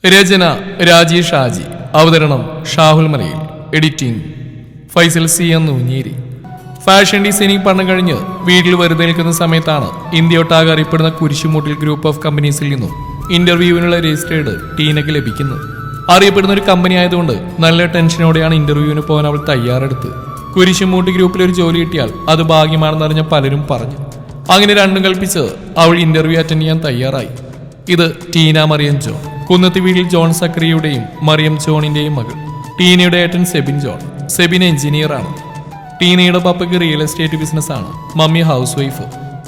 രചന രാജീഷ് ഷാജി. അവതരണം ഷാഹുൽ മലയിൽ. Editing Faisal C എന്ന് ഊഞ്ഞേരി. ഫാഷൻ ഡിസൈനിങ് പഠനം കഴിഞ്ഞ് വീട്ടിൽ വെറുതെ നിൽക്കുന്ന സമയത്താണ് ഇന്ത്യയൊട്ടാകെ അറിയപ്പെടുന്ന കുരിശുമൂട്ടിൽ ഗ്രൂപ്പ് ഓഫ് കമ്പനീസിൽ നിന്നും ഇന്റർവ്യൂവിനുള്ള രജിസ്റ്റേർഡ് ടീനയ്ക്ക് ലഭിക്കുന്നത്. അറിയപ്പെടുന്ന ഒരു കമ്പനി ആയതുകൊണ്ട് നല്ല ടെൻഷനോടെയാണ് ഇന്റർവ്യൂവിന് പോകാൻ അവൾ തയ്യാറെടുത്ത്. കുരിശുമൂട്ടി ഗ്രൂപ്പിൽ ഒരു ജോലി കിട്ടിയാൽ അത് ഭാഗ്യമാണെന്നറിഞ്ഞ പലരും പറഞ്ഞു. അങ്ങനെ രണ്ടും കൽപ്പിച്ച് അവൾ ഇന്റർവ്യൂ അറ്റൻഡ് ചെയ്യാൻ തയ്യാറായി. ഇത് ടീന മറിയം ജോൺ, കുന്നത്തി വീട്ടിൽ ജോൺ സക്രിയുടെയും മറിയം ജോണിന്റെയും മകൾ. ടീനയുടെ ഏട്ടൻ സെബിൻ ജോൺ. സെബിൻ എഞ്ചിനീയറാണ്. ടീനയുടെ പപ്പയ്ക്ക് റിയൽ എസ്റ്റേറ്റ് ബിസിനസ്സാണ്. Mummy house wife.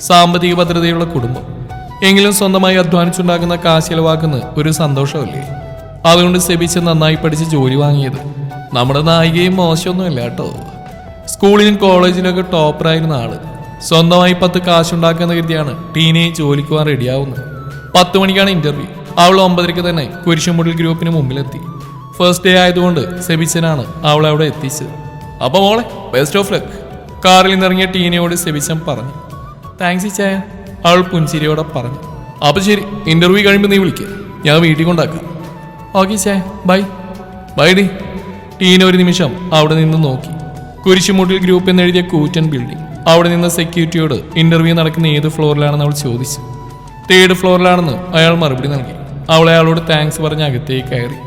സാമ്പത്തിക ഭദ്രതയുള്ള കുടുംബം. എങ്കിലും സ്വന്തമായി അധ്വാനിച്ചുണ്ടാക്കുന്ന കാശ് ചെലവാക്കുന്ന ഒരു സന്തോഷമല്ലേ. അതുകൊണ്ട് സെബിച്ച് നന്നായി പഠിച്ച് ജോലി വാങ്ങിയത്. നമ്മുടെ നായികയും മോശമൊന്നുമില്ല കേട്ടോ. സ്കൂളിലും കോളേജിലൊക്കെ ടോപ്പറായിരുന്ന ആള്. സ്വന്തമായി 10 കാശുണ്ടാക്കുന്ന കരുതിയാണ് ടീനയെ ജോലിക്ക് പോകാൻ റെഡിയാവുന്നത്. 10 മണിക്കാണ് ഇന്റർവ്യൂ. അവൾ 9:30 തന്നെ കുരിശുമുട്ടിൽ ഗ്രൂപ്പിന് മുമ്പിലെത്തി. ഫസ്റ്റ് ഡേ ആയതുകൊണ്ട് സെബിച്ചനാണ് അവളെ അവിടെ എത്തിച്ചത്. അപ്പൊ മോളെ ബെസ്റ്റ് ഓഫ് ലക്ക്. കാറിൽ നിന്നിറങ്ങിയ ടീനയോട് സെബിച്ചൻ പറഞ്ഞു. താങ്ക്സ് ഇച്ചായ, അവൾ പുഞ്ചിരിയോടെ പറഞ്ഞു. അപ്പൊ ശരി, ഇന്റർവ്യൂ കഴിയുമ്പോൾ നീ വിളിക്കുക, ഞാൻ വീട്ടിൽ കൊണ്ടാക്കാം. ഓക്കെ ചായ, ബൈ. ബൈ ഡി. ടീന ഒരു നിമിഷം അവിടെ നിന്ന് നോക്കി. കുരിശുമുട്ടിൽ ഗ്രൂപ്പ് എന്നെഴുതിയ കൂറ്റൻ ബിൽഡിംഗ്. അവിടെ നിന്ന് സെക്യൂരിറ്റിയോട് ഇന്റർവ്യൂ നടക്കുന്ന ഏത് ഫ്ലോറിലാണെന്ന് അവൾ ചോദിച്ചു. 3rd ഫ്ലോറിലാണെന്ന് അയാൾ മറുപടി നൽകി. അവൾ അയാളോട് താങ്ക്സ് പറഞ്ഞ് അകത്തേക്ക് കയറി.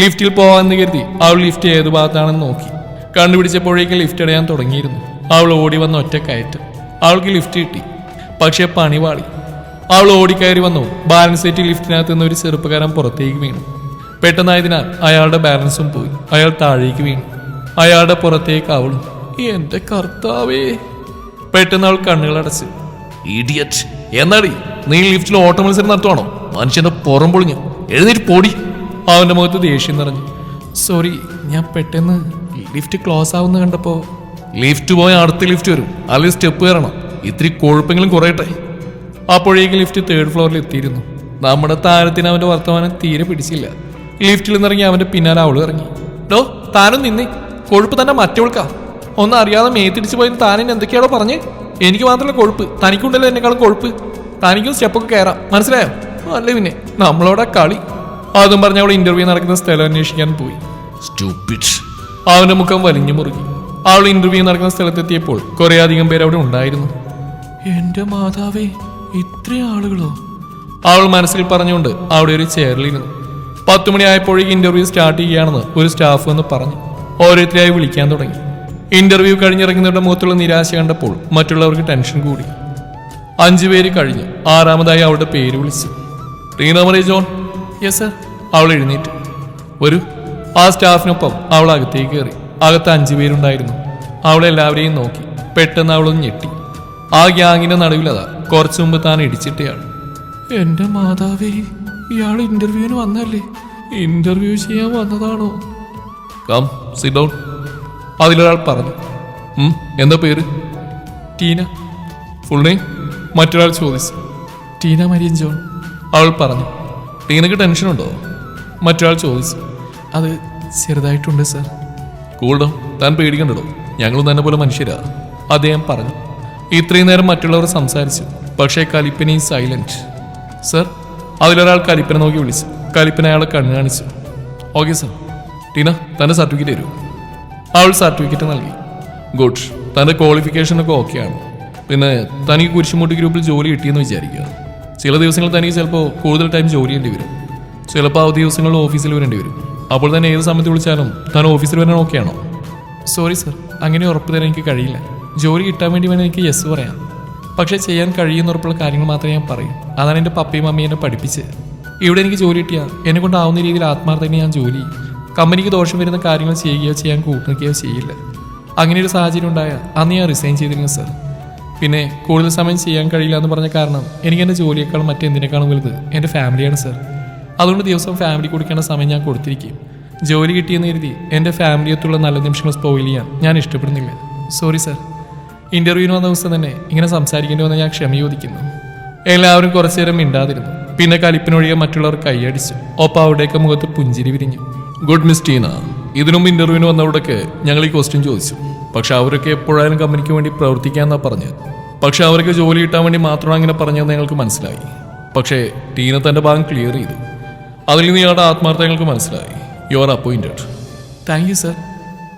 ലിഫ്റ്റിൽ പോകാമെന്ന് കരുതി അവൾ ലിഫ്റ്റ് ഏത് ഭാഗത്താണെന്ന് നോക്കി. കണ്ടുപിടിച്ചപ്പോഴേക്കും ലിഫ്റ്റ് അടയാൻ തുടങ്ങിയിരുന്നു. അവൾ ഓടി വന്ന ഒറ്റ കയറ്റം. അവൾക്ക് ലിഫ്റ്റ് കിട്ടി, പക്ഷെ പണിവാളി. അവൾ ഓടിക്കയറി വന്നു. ബാലൻസ് സെറ്റ് ലിഫ്റ്റിനകത്ത് നിന്ന് ഒരു ചെറുപ്പക്കാരൻ പുറത്തേക്ക് വീണു. പെട്ടെന്നായതിനാൽ അയാളുടെ ബാലൻസും പോയി. അയാൾ താഴേക്ക് വീണു. അയാളുടെ പുറത്തേക്ക് അവളും. എന്റെ കർത്താവേ! പെട്ടെന്ന് അവൾ കണ്ണുകളടച്ച്. ഇഡിയറ്റ്, എന്നാടി നീ ലിഫ്റ്റിൽ ഓട്ട മത്സരം നടത്തുവാണോ? മനുഷ്യന്റെ പുറം പൊളിഞ്ഞു. എഴുന്നേറ്റ് പോടി. അവന്റെ മുഖത്ത് ദേഷ്യം നിറഞ്ഞു. സോറി, ഞാൻ പെട്ടെന്ന് ലിഫ്റ്റ് ക്ലോസ് ആവുന്ന കണ്ടപ്പോ. ലിഫ്റ്റ് പോയാൽ അടുത്ത ലിഫ്റ്റ് വരും, അല്ലെങ്കിൽ സ്റ്റെപ്പ് കയറണം. ഇത്തിരി കൊഴുപ്പെങ്കിലും കുറയട്ടെ. അപ്പോഴേക്കും ലിഫ്റ്റ് 3rd ഫ്ലോറിൽ എത്തിയിരുന്നു. നമ്മുടെ താരത്തിന് അവന്റെ വർത്തമാനം തീരെ പിടിച്ചില്ല. ലിഫ്റ്റിൽ നിന്നിറങ്ങി അവന്റെ പിന്നാലെ അവള് ഇറങ്ങി. ഡോ, താനും നിന്നേ, കൊഴുപ്പ് തന്നെ മറ്റവൾക്കാ. ഒന്നും അറിയാതെ മേത്തിടിച്ച് പോയി താനിന് എന്തൊക്കെയാണോ പറഞ്ഞേ? എനിക്ക് മാത്രമല്ല കൊഴുപ്പ്, തനിക്കുണ്ടല്ലോ എന്നെക്കാളും കൊഴുപ്പ്. തനിക്കും സ്റ്റെപ്പൊക്കെ കയറാം, മനസ്സിലായോ? അല്ലേ പിന്നെ നമ്മളോടെ കളി. അതും പറഞ്ഞ അവൾ ഇന്റർവ്യൂ നടക്കുന്ന സ്ഥലം അന്വേഷിക്കാൻ പോയി. സ്റ്റുപ്പിഡ്. അവന്റെ മുഖം വലിഞ്ഞു മുറുകി. അവൾ ഇന്റർവ്യൂ നടക്കുന്ന സ്ഥലത്തെത്തിയപ്പോൾ കുറെ അധികം പേര് അവിടെ ഉണ്ടായിരുന്നു. എന്റെ മാതാവേ, ഇത്രയും ആളുകളോ? അവൾ മനസ്സിൽ പറഞ്ഞുകൊണ്ട് അവിടെ ഒരു ചെയറിലിരുന്നു. 10 മണിയായപ്പോഴേക്കും ഇന്റർവ്യൂ സ്റ്റാർട്ട് ചെയ്യുകയാണെന്ന് ഒരു സ്റ്റാഫ് എന്ന് പറഞ്ഞു. ഓരോരുത്തരായി വിളിക്കാൻ തുടങ്ങി. ഇന്റർവ്യൂ കഴിഞ്ഞിറങ്ങുന്നവരുടെ മുഖത്തുള്ള നിരാശ കണ്ടപ്പോൾ മറ്റുള്ളവർക്ക് ടെൻഷൻ കൂടി. 5 പേര് കഴിഞ്ഞു. 6ാമതായി അവളുടെ പേര് വിളിച്ചു. ടീന മറിയം ജോൺ. Yes sir. അവൾ എഴുന്നേറ്റ് ഒരു. ആ സ്റ്റാഫിനൊപ്പം അവൾ അകത്തേക്ക് കയറി. അകത്ത് 5 പേരുണ്ടായിരുന്നു. അവളെല്ലാവരെയും നോക്കി. പെട്ടെന്ന് അവളൊന്ന് ഞെട്ടി. ആ ഗ്യാങ്ങിന്റെ നടുവിലതാ കുറച്ചു മുമ്പ് താൻ ഇടിച്ചിട്ടയാൾ. എന്റെ മാതാവേ, ഇയാൾ ഇന്റർവ്യൂവിന് വന്നല്ലേ? ഇന്റർവ്യൂ ചെയ്യാൻ വന്നതാണോ? Come sit down. അതിലൊരാൾ പറഞ്ഞു. എന്താ പേര്? ടീന. Full name? മറ്റൊരാൾ ചോദിച്ചു. ടീന മരിയം ജോൺ. അവൾ പറഞ്ഞു. ടീനക്ക് ടെൻഷനുണ്ടോ? മറ്റൊരാൾ ചോദിച്ചു. അത് ചെറുതായിട്ടുണ്ട് സർ. കൂൾ ഡൗൺ, താൻ പേടിക്കണ്ടോ, ഞങ്ങളും തന്നെ പോലെ മനുഷ്യരാ, അദ്ദേഹം പറഞ്ഞു. ഇത്രയും നേരം മറ്റുള്ളവർ സംസാരിച്ചു, പക്ഷേ കലിപ്പന സൈലന്റ്. സർ. അതിലൊരാൾ കലിപ്പന നോക്കി വിളിച്ചു. കലിപ്പന അയാളെ കണ്ണു കാണിച്ചു. Okay sir. ടീന, തൻ്റെ സർട്ടിഫിക്കറ്റ് തരൂ. അവൾ സർട്ടിഫിക്കറ്റ് നൽകി. ഗുഡ്, തൻ്റെ ക്വാളിഫിക്കേഷനൊക്കെ ഓക്കെയാണ്. പിന്നെ തനിക്ക് കുരിശുമുട്ടി ഗ്രൂപ്പിൽ ജോലി കിട്ടിയെന്ന് വിചാരിക്കുക. ചില ദിവസങ്ങൾ തനിക്ക് ചിലപ്പോൾ കൂടുതൽ ടൈം ജോലി ചെയ്യേണ്ടി വരും. ചിലപ്പോൾ അവധി ദിവസങ്ങളിൽ ഓഫീസിൽ വരേണ്ടി വരും. അപ്പോൾ തന്നെ ഏത് സമയത്ത് വിളിച്ചാലും താൻ ഓഫീസിൽ വരാൻ ഓക്കെയാണോ? സോറി സർ, അങ്ങനെ ഉറപ്പ് തരാൻ എനിക്ക് കഴിയില്ല. ജോലി കിട്ടാൻ വേണ്ടി വേണം എനിക്ക് യെസ് പറയാം. പക്ഷേ ചെയ്യാൻ കഴിയുന്ന ഉറപ്പുള്ള കാര്യങ്ങൾ മാത്രമേ ഞാൻ പറയൂ. അതാണ് എൻ്റെ പപ്പയും മമ്മിയും എന്നെ പഠിപ്പിച്ച്. ഇവിടെ എനിക്ക് ജോലി കിട്ടിയാൽ എന്നെ കൊണ്ടാവുന്ന രീതിയിൽ ആത്മാർത്ഥമായി ഞാൻ ജോലി ചെയ്യും. കമ്പനിക്ക് ദോഷം വരുന്ന കാര്യങ്ങൾ ചെയ്യുകയോ ചെയ്യാൻ കൂട്ടുനിൽക്കുകയോ ചെയ്യില്ല. അങ്ങനെ ഒരു സാഹചര്യം ഉണ്ടായാൽ അന്ന് ഞാൻ റിസൈൻ ചെയ്തിരുന്നു സർ. പിന്നെ കൂടുതൽ സമയം ചെയ്യാൻ കഴിയില്ല എന്ന് പറഞ്ഞ കാരണം എനിക്ക് എൻ്റെ ജോലിയേക്കാളും മറ്റെന്തിനേക്കാളും വലുത് എൻ്റെ ഫാമിലിയാണ് സർ. അതുകൊണ്ട് ദിവസവും ഫാമിലി കൊടുക്കേണ്ട സമയം ഞാൻ കൊടുത്തിരിക്കും. ജോലി കിട്ടിയെന്ന് കരുതി എൻ്റെ ഫാമിലിയത്തുള്ള നല്ല നിമിഷങ്ങൾ സ്പോയിൽ ചെയ്യാൻ ഞാൻ ഇഷ്ടപ്പെടുന്നില്ല. Sorry sir. ഇന്റർവ്യൂവിന് വന്ന ദിവസം തന്നെ ഇങ്ങനെ സംസാരിക്കേണ്ടി വന്ന് ഞാൻ ക്ഷമ ചോദിക്കുന്നു. എല്ലാവരും കുറച്ചു നേരം മിണ്ടാതിരുന്നു. പിന്നെ കലിപ്പിനൊഴികെ മറ്റുള്ളവർ കൈയടിച്ചു. ഒപ്പം അവിടേക്ക് മുഖത്ത് പുഞ്ചിരി വിരിഞ്ഞു. ഗുഡ് മിസ് ടീന, ഇതിനുമുമ്പ് ഇന്റർവ്യൂവിന് വന്നവരോടൊക്കെ ഞങ്ങൾ ഈ ക്വസ്റ്റ്യൻ ചോദിച്ചു. പക്ഷെ അവരൊക്കെ എപ്പോഴായാലും കമ്പനിക്ക് വേണ്ടി പ്രവർത്തിക്കാന്നാ പറഞ്ഞത്. പക്ഷെ അവർക്ക് ജോലി കിട്ടാൻ വേണ്ടി മാത്രമാണ് അങ്ങനെ പറഞ്ഞതെന്ന് ഞങ്ങൾക്ക് മനസ്സിലായി. പക്ഷേ ടീന തൻ്റെ ഭാഗം ക്ലിയർ ചെയ്തു. അതിൽ നിന്ന് ഇയാളുടെ ആത്മാർത്ഥങ്ങൾക്ക് മനസ്സിലായി. You are appointed. Thank you sir.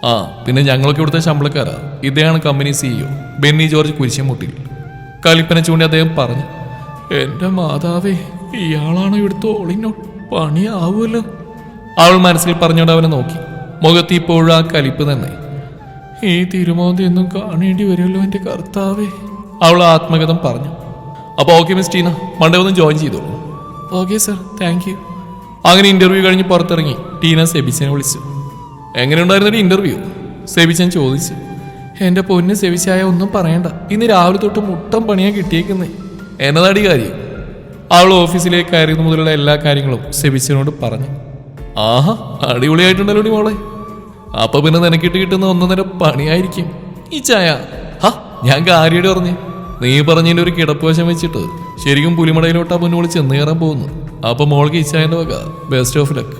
ആ പിന്നെ ഞങ്ങളൊക്കെ ഇവിടുത്തെ ശമ്പളക്കാരാ. ഇദ്ദേഹമാണ് കമ്പനി CEO ബെന്നി ജോർജ് കുരിശുമുട്ടിൽ. കലിപ്പന ചൂണ്ടി അദ്ദേഹം പറഞ്ഞു. എന്റെ മാതാവേ, ഇയാളാണ് ഇവിടുത്തെ ഓളിനോ പണിയാവുമല്ലോ. അവൾ മനസ്സിൽ പറഞ്ഞോണ്ട് അവനെ നോക്കി. മുഖത്ത് ഇപ്പോഴും ആ കലിപ്പ് തന്നെ. ഈ തിരുമോന്തി എന്നും കാണേണ്ടി വരുമല്ലോ എന്റെ കർത്താവേ, അവൾ ആത്മകഥം പറഞ്ഞു. അപ്പൊ ഓക്കെ മിസ് ടീന, മൺഡേ ഒന്ന് ജോയിൻ ചെയ്തോളൂ. Okay sir, thank you. അങ്ങനെ ഇന്റർവ്യൂ കഴിഞ്ഞ് പുറത്തിറങ്ങി ടീന സെബിച്ചനെ വിളിച്ചു. എങ്ങനെയുണ്ടായിരുന്നൊരു ഇന്റർവ്യൂ? സെബിച്ചൻ ചോദിച്ചു. എന്റെ പൊന്ന് സെവിച്ചായ ഒന്നും പറയണ്ട, ഇന്ന് രാവിലെ തൊട്ട് മുട്ടം പണിയാ കിട്ടിയേക്കുന്നേ. എന്നതാടി കാര്യം? അവൾ ഓഫീസിലേക്ക് കയറിയത് മുതലുള്ള എല്ലാ കാര്യങ്ങളും സെബിച്ചനോട് പറഞ്ഞു. ആഹാ, അടിപൊളിയായിട്ടുണ്ടല്ലോ മോളെ. അപ്പൊ പിന്നെ നിനക്കിട്ട് കിട്ടുന്ന 1.5 പണിയായിരിക്കും ഈ ചായ. ഹാ, ഞാൻ കാര്യമായിട്ട് പറഞ്ഞു. നീ പറഞ്ഞതിന്റെ ഒരു കിടപ്പുവശം വെച്ചിട്ട് ശരിക്കും പുലിമടയിലോട്ടാ മുന്നോളി ചെന്ന് കയറാൻ പോകുന്നു. അപ്പൊ മോൾക്ക് ഈ ചായന്റെ വക ബെസ്റ്റ് ഓഫ് ലക്ക്.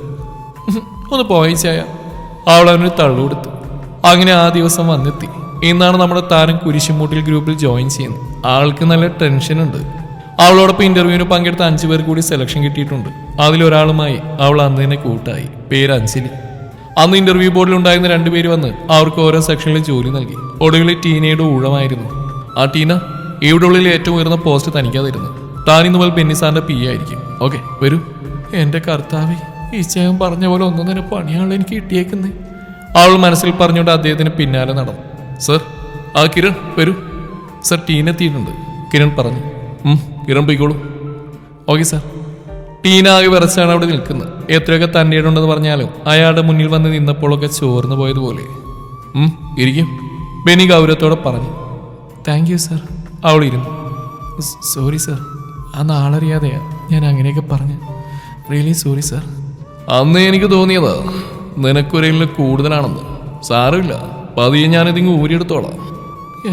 ഒന്ന് പോയി ചായ. അവൾ അവനൊരു തള്ളുകൊടുത്തു. അങ്ങനെ ആ ദിവസം വന്നെത്തി. ഇന്നാണ് നമ്മുടെ താരം കുരിശുമൂട്ടിൽ ഗ്രൂപ്പിൽ ജോയിൻ ചെയ്യുന്നത്. ആൾക്ക് നല്ല ടെൻഷൻ ഉണ്ട്. അവളോടൊപ്പം ഇന്റർവ്യൂവിന് പങ്കെടുത്ത 5 പേർ കൂടി സെലക്ഷൻ കിട്ടിയിട്ടുണ്ട്. അതിലൊരാളുമായി അവൾ അന്ന് തന്നെ കൂട്ടായി. പേര് അഞ്ജലി. അന്ന് ഇന്റർവ്യൂ ബോർഡിൽ ഉണ്ടായിരുന്ന 2 പേര് വന്ന് അവർക്ക് ഓരോ സെക്ഷനിൽ ജോലി നൽകി. ഒടുവിൽ ടീനയുടെ ഊഴമായിരുന്നു. ആ ടീന, ഇവിടെ ഉള്ളിൽ ഏറ്റവും ഉയർന്ന പോസ്റ്റ് തനിക്കാതിരുന്നു. താനിന്ന് മുതൽ ബെന്നി സാറിന്റെ PA ആയിരിക്കും. ഓക്കെ, വരൂ. എന്റെ കർത്താവേ, ഈ ചേവൻ പറഞ്ഞ പോലെ 1.5 പണിയാണല്ലോ എനിക്ക് കിട്ടിയേക്കുന്നേ. അവൾ മനസ്സിൽ പറഞ്ഞുകൊണ്ട് അദ്ദേഹത്തിന് പിന്നാലെ നടന്നു. സർ, ആ കിരൺ വരൂ. സർ, ടീന എത്തിയിട്ടുണ്ട്, കിരൺ പറഞ്ഞു. കിരൺ പോയിക്കോളൂ. Okay sir. ടീന ആകെ വിറച്ചാണ് അവിടെ നിൽക്കുന്നത്. എത്രയൊക്കെ തൻ്റെ ഇടുണ്ടെന്ന് പറഞ്ഞാലും അയാളുടെ മുന്നിൽ വന്ന് നിന്നപ്പോഴൊക്കെ ചോർന്നു പോയതുപോലെ. ഇരിക്കും, ബെന്നി ഗൗരവത്തോടെ പറഞ്ഞു. Thank you sir. അവൾ ഇരുന്നു. സോറി സർ, ആ നാളറിയാതെയാ ഞാൻ അങ്ങനെയൊക്കെ പറഞ്ഞു. Really sorry sir. അന്ന് എനിക്ക് തോന്നിയതാ നിനക്കൊരയില് കൂടുതലാണെന്ന്. സാരമില്ല, പതിയെ ഞാനിതിങ്ങ് ഊരിയെടുത്തോളാം.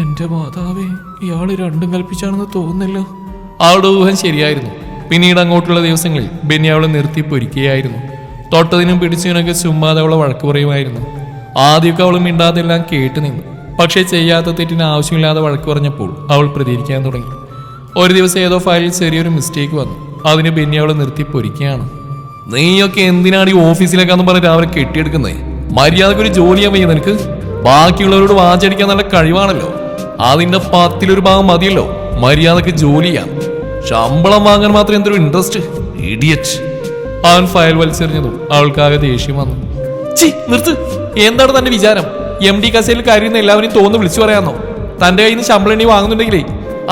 എന്റെ മാതാവേ, ഇയാള് രണ്ടും കൽപ്പിച്ചാണെന്ന് തോന്നുന്നല്ലോ. അവളുടെ ഊഹം ശരിയായിരുന്നു. പിന്നീട് അങ്ങോട്ടുള്ള ദിവസങ്ങളിൽ ബെന്നി അവളെ നിർത്തി പൊരിക്കുകയായിരുന്നു. തൊട്ടതിനും പിടിച്ചതിനൊക്കെ ചുമ്മാതെ അവളെ വഴക്ക് പറയുമായിരുന്നു. ആദ്യമൊക്കെ അവൾ മിണ്ടാതെല്ലാം കേട്ടു നിന്നു. പക്ഷേ ചെയ്യാത്ത തെറ്റിന് ആവശ്യമില്ലാതെ വഴക്ക് പറഞ്ഞപ്പോൾ അവൾ പ്രതികരിക്കാൻ തുടങ്ങി. ഒരു ദിവസം ഏതോ ഫയലിൽ ചെറിയൊരു മിസ്റ്റേക്ക് വന്നു. അതിന് ബെന്നി അവളെ നിർത്തി പൊരിക്കുകയാണ്. നീയൊക്കെ എന്തിനാണ് ഈ ഓഫീസിലേക്കാന്ന് പറഞ്ഞ് രാവിലെ കെട്ടിയെടുക്കുന്നേ? മര്യാദക്കൊരു ജോലിയാൻ വയ്യ നിനക്ക്? ബാക്കിയുള്ളവരോട് വാചടിക്കാൻ നല്ല കഴിവാണല്ലോ. അതിന്റെ 10-1 ഭാഗം മതിയല്ലോ മര്യാദക്ക് ജോലി ചെയ്യാൻ. ശമ്പളം വാങ്ങാൻ മാത്രം എന്തൊരു ഇൻട്രസ്റ്റ്, ഇഡിയറ്റ്. അവൻ ഫയൽ വലിച്ചെറിഞ്ഞതും അവൾക്കാകെ ദേഷ്യം വന്നു. ചി നിർത്ത്. എന്താണ് തന്റെ വിചാരം? MD കസേരയിൽ കയറിയുന്ന എല്ലാവരെയും തോന്നുന്നു വിളിച്ചു പറയാന്നോ? തന്റെ കയ്യിൽ നിന്ന് ശമ്പളം എണ്ണി വാങ്ങുന്നുണ്ടെങ്കിലേ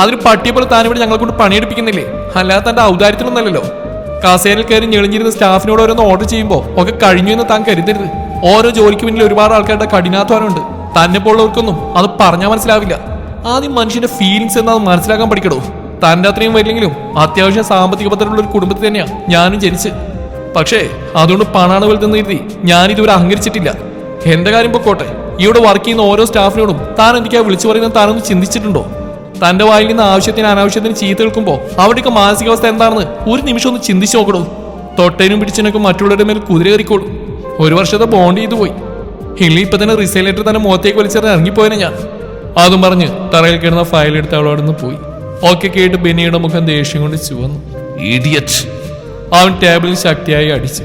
അതിന് പട്ടിയെ പോലെ താനിവിടെ ഞങ്ങളെ കൊണ്ട് പണിയെടുപ്പിക്കുന്നില്ലേ? അല്ലാതെ തന്റെ ഔദാര്യത്തിലൊന്നല്ലോ. കസേരയിൽ കയറി ഞെളിഞ്ഞിരുന്ന സ്റ്റാഫിനോട് ഓരോന്ന് ഓർഡർ ചെയ്യുമ്പോൾ ഒക്കെ കഴിഞ്ഞു എന്ന് താൻ കരുതരുത്. ഓരോ ജോലിക്ക് പിന്നിൽ ഒരുപാട് ആൾക്കാരുടെ കഠിനാധ്വാനമുണ്ട്. തന്നെ പോലുള്ളവർക്കൊന്നും അത് പറഞ്ഞാൽ മനസ്സിലാവില്ല. ആദ്യം മനുഷ്യന്റെ ഫീലിങ്സ് എന്താണെന്ന് മനസ്സിലാക്കാൻ പഠിക്കണോ? തന്റെ അത്രയും വരില്ലെങ്കിലും അത്യാവശ്യം സാമ്പത്തിക ഭദ്രതയുള്ള ഒരു കുടുംബത്തിൽ തന്നെയാ ഞാനും ജനിച്ച്. പക്ഷേ അതുകൊണ്ട് പണാണ് വലുതെന്ന് കരുതി ഞാനിതുവരെ അഹങ്കരിച്ചിട്ടില്ല. എന്റെ കാര്യം പൊക്കോട്ടെ, ഇവിടെ വർക്ക് ചെയ്യുന്ന ഓരോ സ്റ്റാഫിനോടും താൻ എന്തൊക്കെയാ വിളിച്ചു പറയുന്നത് താനൊന്ന് ചിന്തിച്ചിട്ടുണ്ടോ? തന്റെ വായിൽ നിന്ന് ആവശ്യത്തിന് അനാവശ്യത്തിന് ചീത്ത കേൾക്കുമ്പോൾ അവിടെയൊക്കെ മാനസികാവസ്ഥ എന്താണെന്ന് ഒരു നിമിഷം ഒന്ന് ചിന്തിച്ചു നോക്കണോ? തൊട്ടേനും പിടിച്ചതിനൊക്കെ മറ്റുള്ളവരുടെ മേൽ കുതിര കയറിക്കോളൂ. 1 വർഷത്തെ ബോണ്ട് ചെയ്തു പോയി. ഇല്ലെങ്കിൽ ഇപ്പൊ തന്നെ റിസൈൻ ലെറ്റർ തന്നെ മുഖത്തേക്ക് വലിച്ചെറിഞ്ഞ് ഇറങ്ങിപ്പോയനെ ഞാൻ. അതും പറഞ്ഞ് തറയിൽ കിടന്ന ഫയൽ എടുത്ത് അവളവിടെ നിന്ന് പോയി. ഒക്കെ കേട്ട് ബെന്നിയുടെ മുഖം ദേഷ്യം കൊണ്ട് ചുവന്നു. ഇഡിയറ്റ്. അവൻ ടേബിളിൽ ശക്തിയായി അടിച്ചു.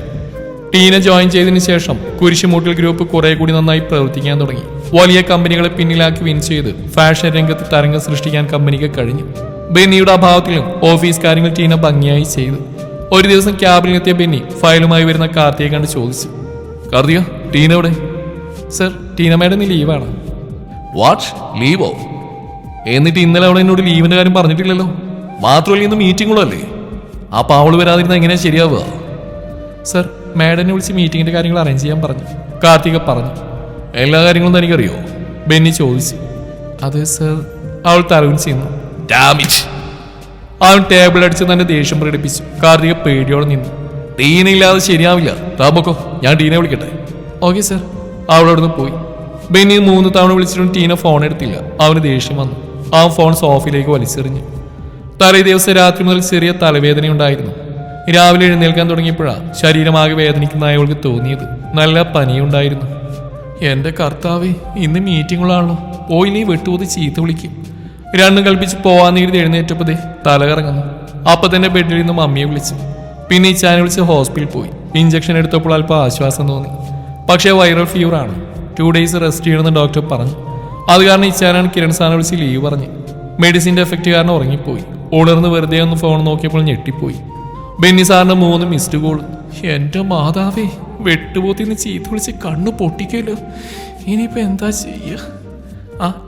ടീന ജോയിൻ ചെയ്തതിനു ശേഷം കുരിശുമൂട്ടിൽ ഗ്രൂപ്പ് കുറെ കൂടി നന്നായി പ്രവർത്തിക്കാൻ തുടങ്ങി. വലിയ കമ്പനികളെ പിന്നിലാക്കി വിൻ ചെയ്ത് ഫാഷൻ രംഗത്ത് തരംഗം സൃഷ്ടിക്കാൻ കമ്പനിക്ക് കഴിഞ്ഞു. ബെന്നിയുടെ അഭാവത്തിലും ഓഫീസ് കാര്യങ്ങൾ ടീന ഭംഗിയായി ചെയ്തു. ഒരു ദിവസം ക്യാബിനിലെത്തിയ ബെന്നി ഫയലുമായി വരുന്ന കാർത്തിയെ കണ്ട് ചോദിച്ചു. കാർത്തിക, ടീന എവിടെ? സർ, ടീന മേഡം ലീവാണ്. വാട്ട്, ലീവോ? എന്നിട്ട് ഇന്നലെ അവൾ എന്നോട് ലീവിന്റെ കാര്യം പറഞ്ഞിട്ടില്ലല്ലോ. മാത്രമല്ല ഇന്ന് മീറ്റിങ്ങുകളല്ലേ. അപ്പൊ അവള് വരാതിരുന്ന എങ്ങനെയാ ശരിയാവുക? സർ, മാഡനെ വിളിച്ച് മീറ്റിങ്ങിന്റെ കാര്യങ്ങൾ അറേഞ്ച് ചെയ്യാൻ പറഞ്ഞു. കാർത്തിക പറഞ്ഞു. എല്ലാ കാര്യങ്ങളും തനിക്കറിയോ? ബെന്നി ചോദിച്ചു. അത് സർ. അവൾ തലവിൻ ചെയ്യുന്നു. അവൻ ടേബിൾ അടിച്ച് തന്റെ ദേഷ്യം പ്രകടിപ്പിച്ചു. കാർത്തിക പേടിയോടെ നിന്നു. ടീനയില്ലാതെ ശരിയാവില്ല. താമക്കോ, ഞാൻ ടീനെ വിളിക്കട്ടെ? Okay sir. അവളവിടുന്ന് പോയി. ബെന്നി 3 തവണ വിളിച്ചിട്ടും ടീന ഫോൺ എടുത്തില്ല. അവന് ദേഷ്യം വന്നു. ആ ഫോൺ സോഫയിലേക്ക് വലിച്ചെറിഞ്ഞു. തലേ ദിവസം രാത്രി മുതൽ ചെറിയ തലവേദനയുണ്ടായിരുന്നു. രാവിലെ എഴുന്നേൽക്കാൻ തുടങ്ങിയപ്പോഴാണ് ശരീരമാകെ വേദനിക്കുന്നതായി അവൾക്ക് തോന്നിയത്. നല്ല പനിയുണ്ടായിരുന്നു. എന്റെ കർത്താവേ, ഇന്ന് മീറ്റിങ്ങുകളാണല്ലോ. പോയില്ലേ വെട്ടുപോത് ചീത്ത വിളിക്കും. രണ്ടും കൽപ്പിച്ച് പോവാൻ നീതി എഴുന്നേറ്റപ്പതേ തല കറങ്ങുന്നു. അപ്പൊ തന്നെ ബെഡിൽ നിന്ന് മമ്മിയെ വിളിച്ചു. പിന്നെ ഇച്ചാനെ വിളിച്ച് ഹോസ്പിറ്റലിൽ പോയി. ഇഞ്ചക്ഷൻ എടുത്തപ്പോൾ അല്പം ആശ്വാസം തോന്നി. പക്ഷേ വൈറൽ ഫീവറാണ്. 2 ഡേയ്സ് റെസ്റ്റ് ചെയ്യണമെന്ന് ഡോക്ടർ പറഞ്ഞു. അത് കാരണം ഇച്ചാനാണ് കിരൺ സാറിനെ വിളിച്ച് ലീവ് പറഞ്ഞ്. മെഡിസിൻ്റെ എഫക്റ്റ് കാരണം ഉറങ്ങിപ്പോയി. ഉണർന്ന് വെറുതെ ഒന്ന് ഫോൺ നോക്കിയപ്പോൾ ഞെട്ടിപ്പോയി. ബെന്നി സാറിന് 3 മിസ്ഡ് കോൾ. എൻ്റെ മാതാവേ, വെട്ടുപോത്തിന്ന് ചീത്ത വിളിച്ച് കണ്ണു പൊട്ടിക്കുമല്ലോ. ഇനിയിപ്പോൾ എന്താ ചെയ്യുക?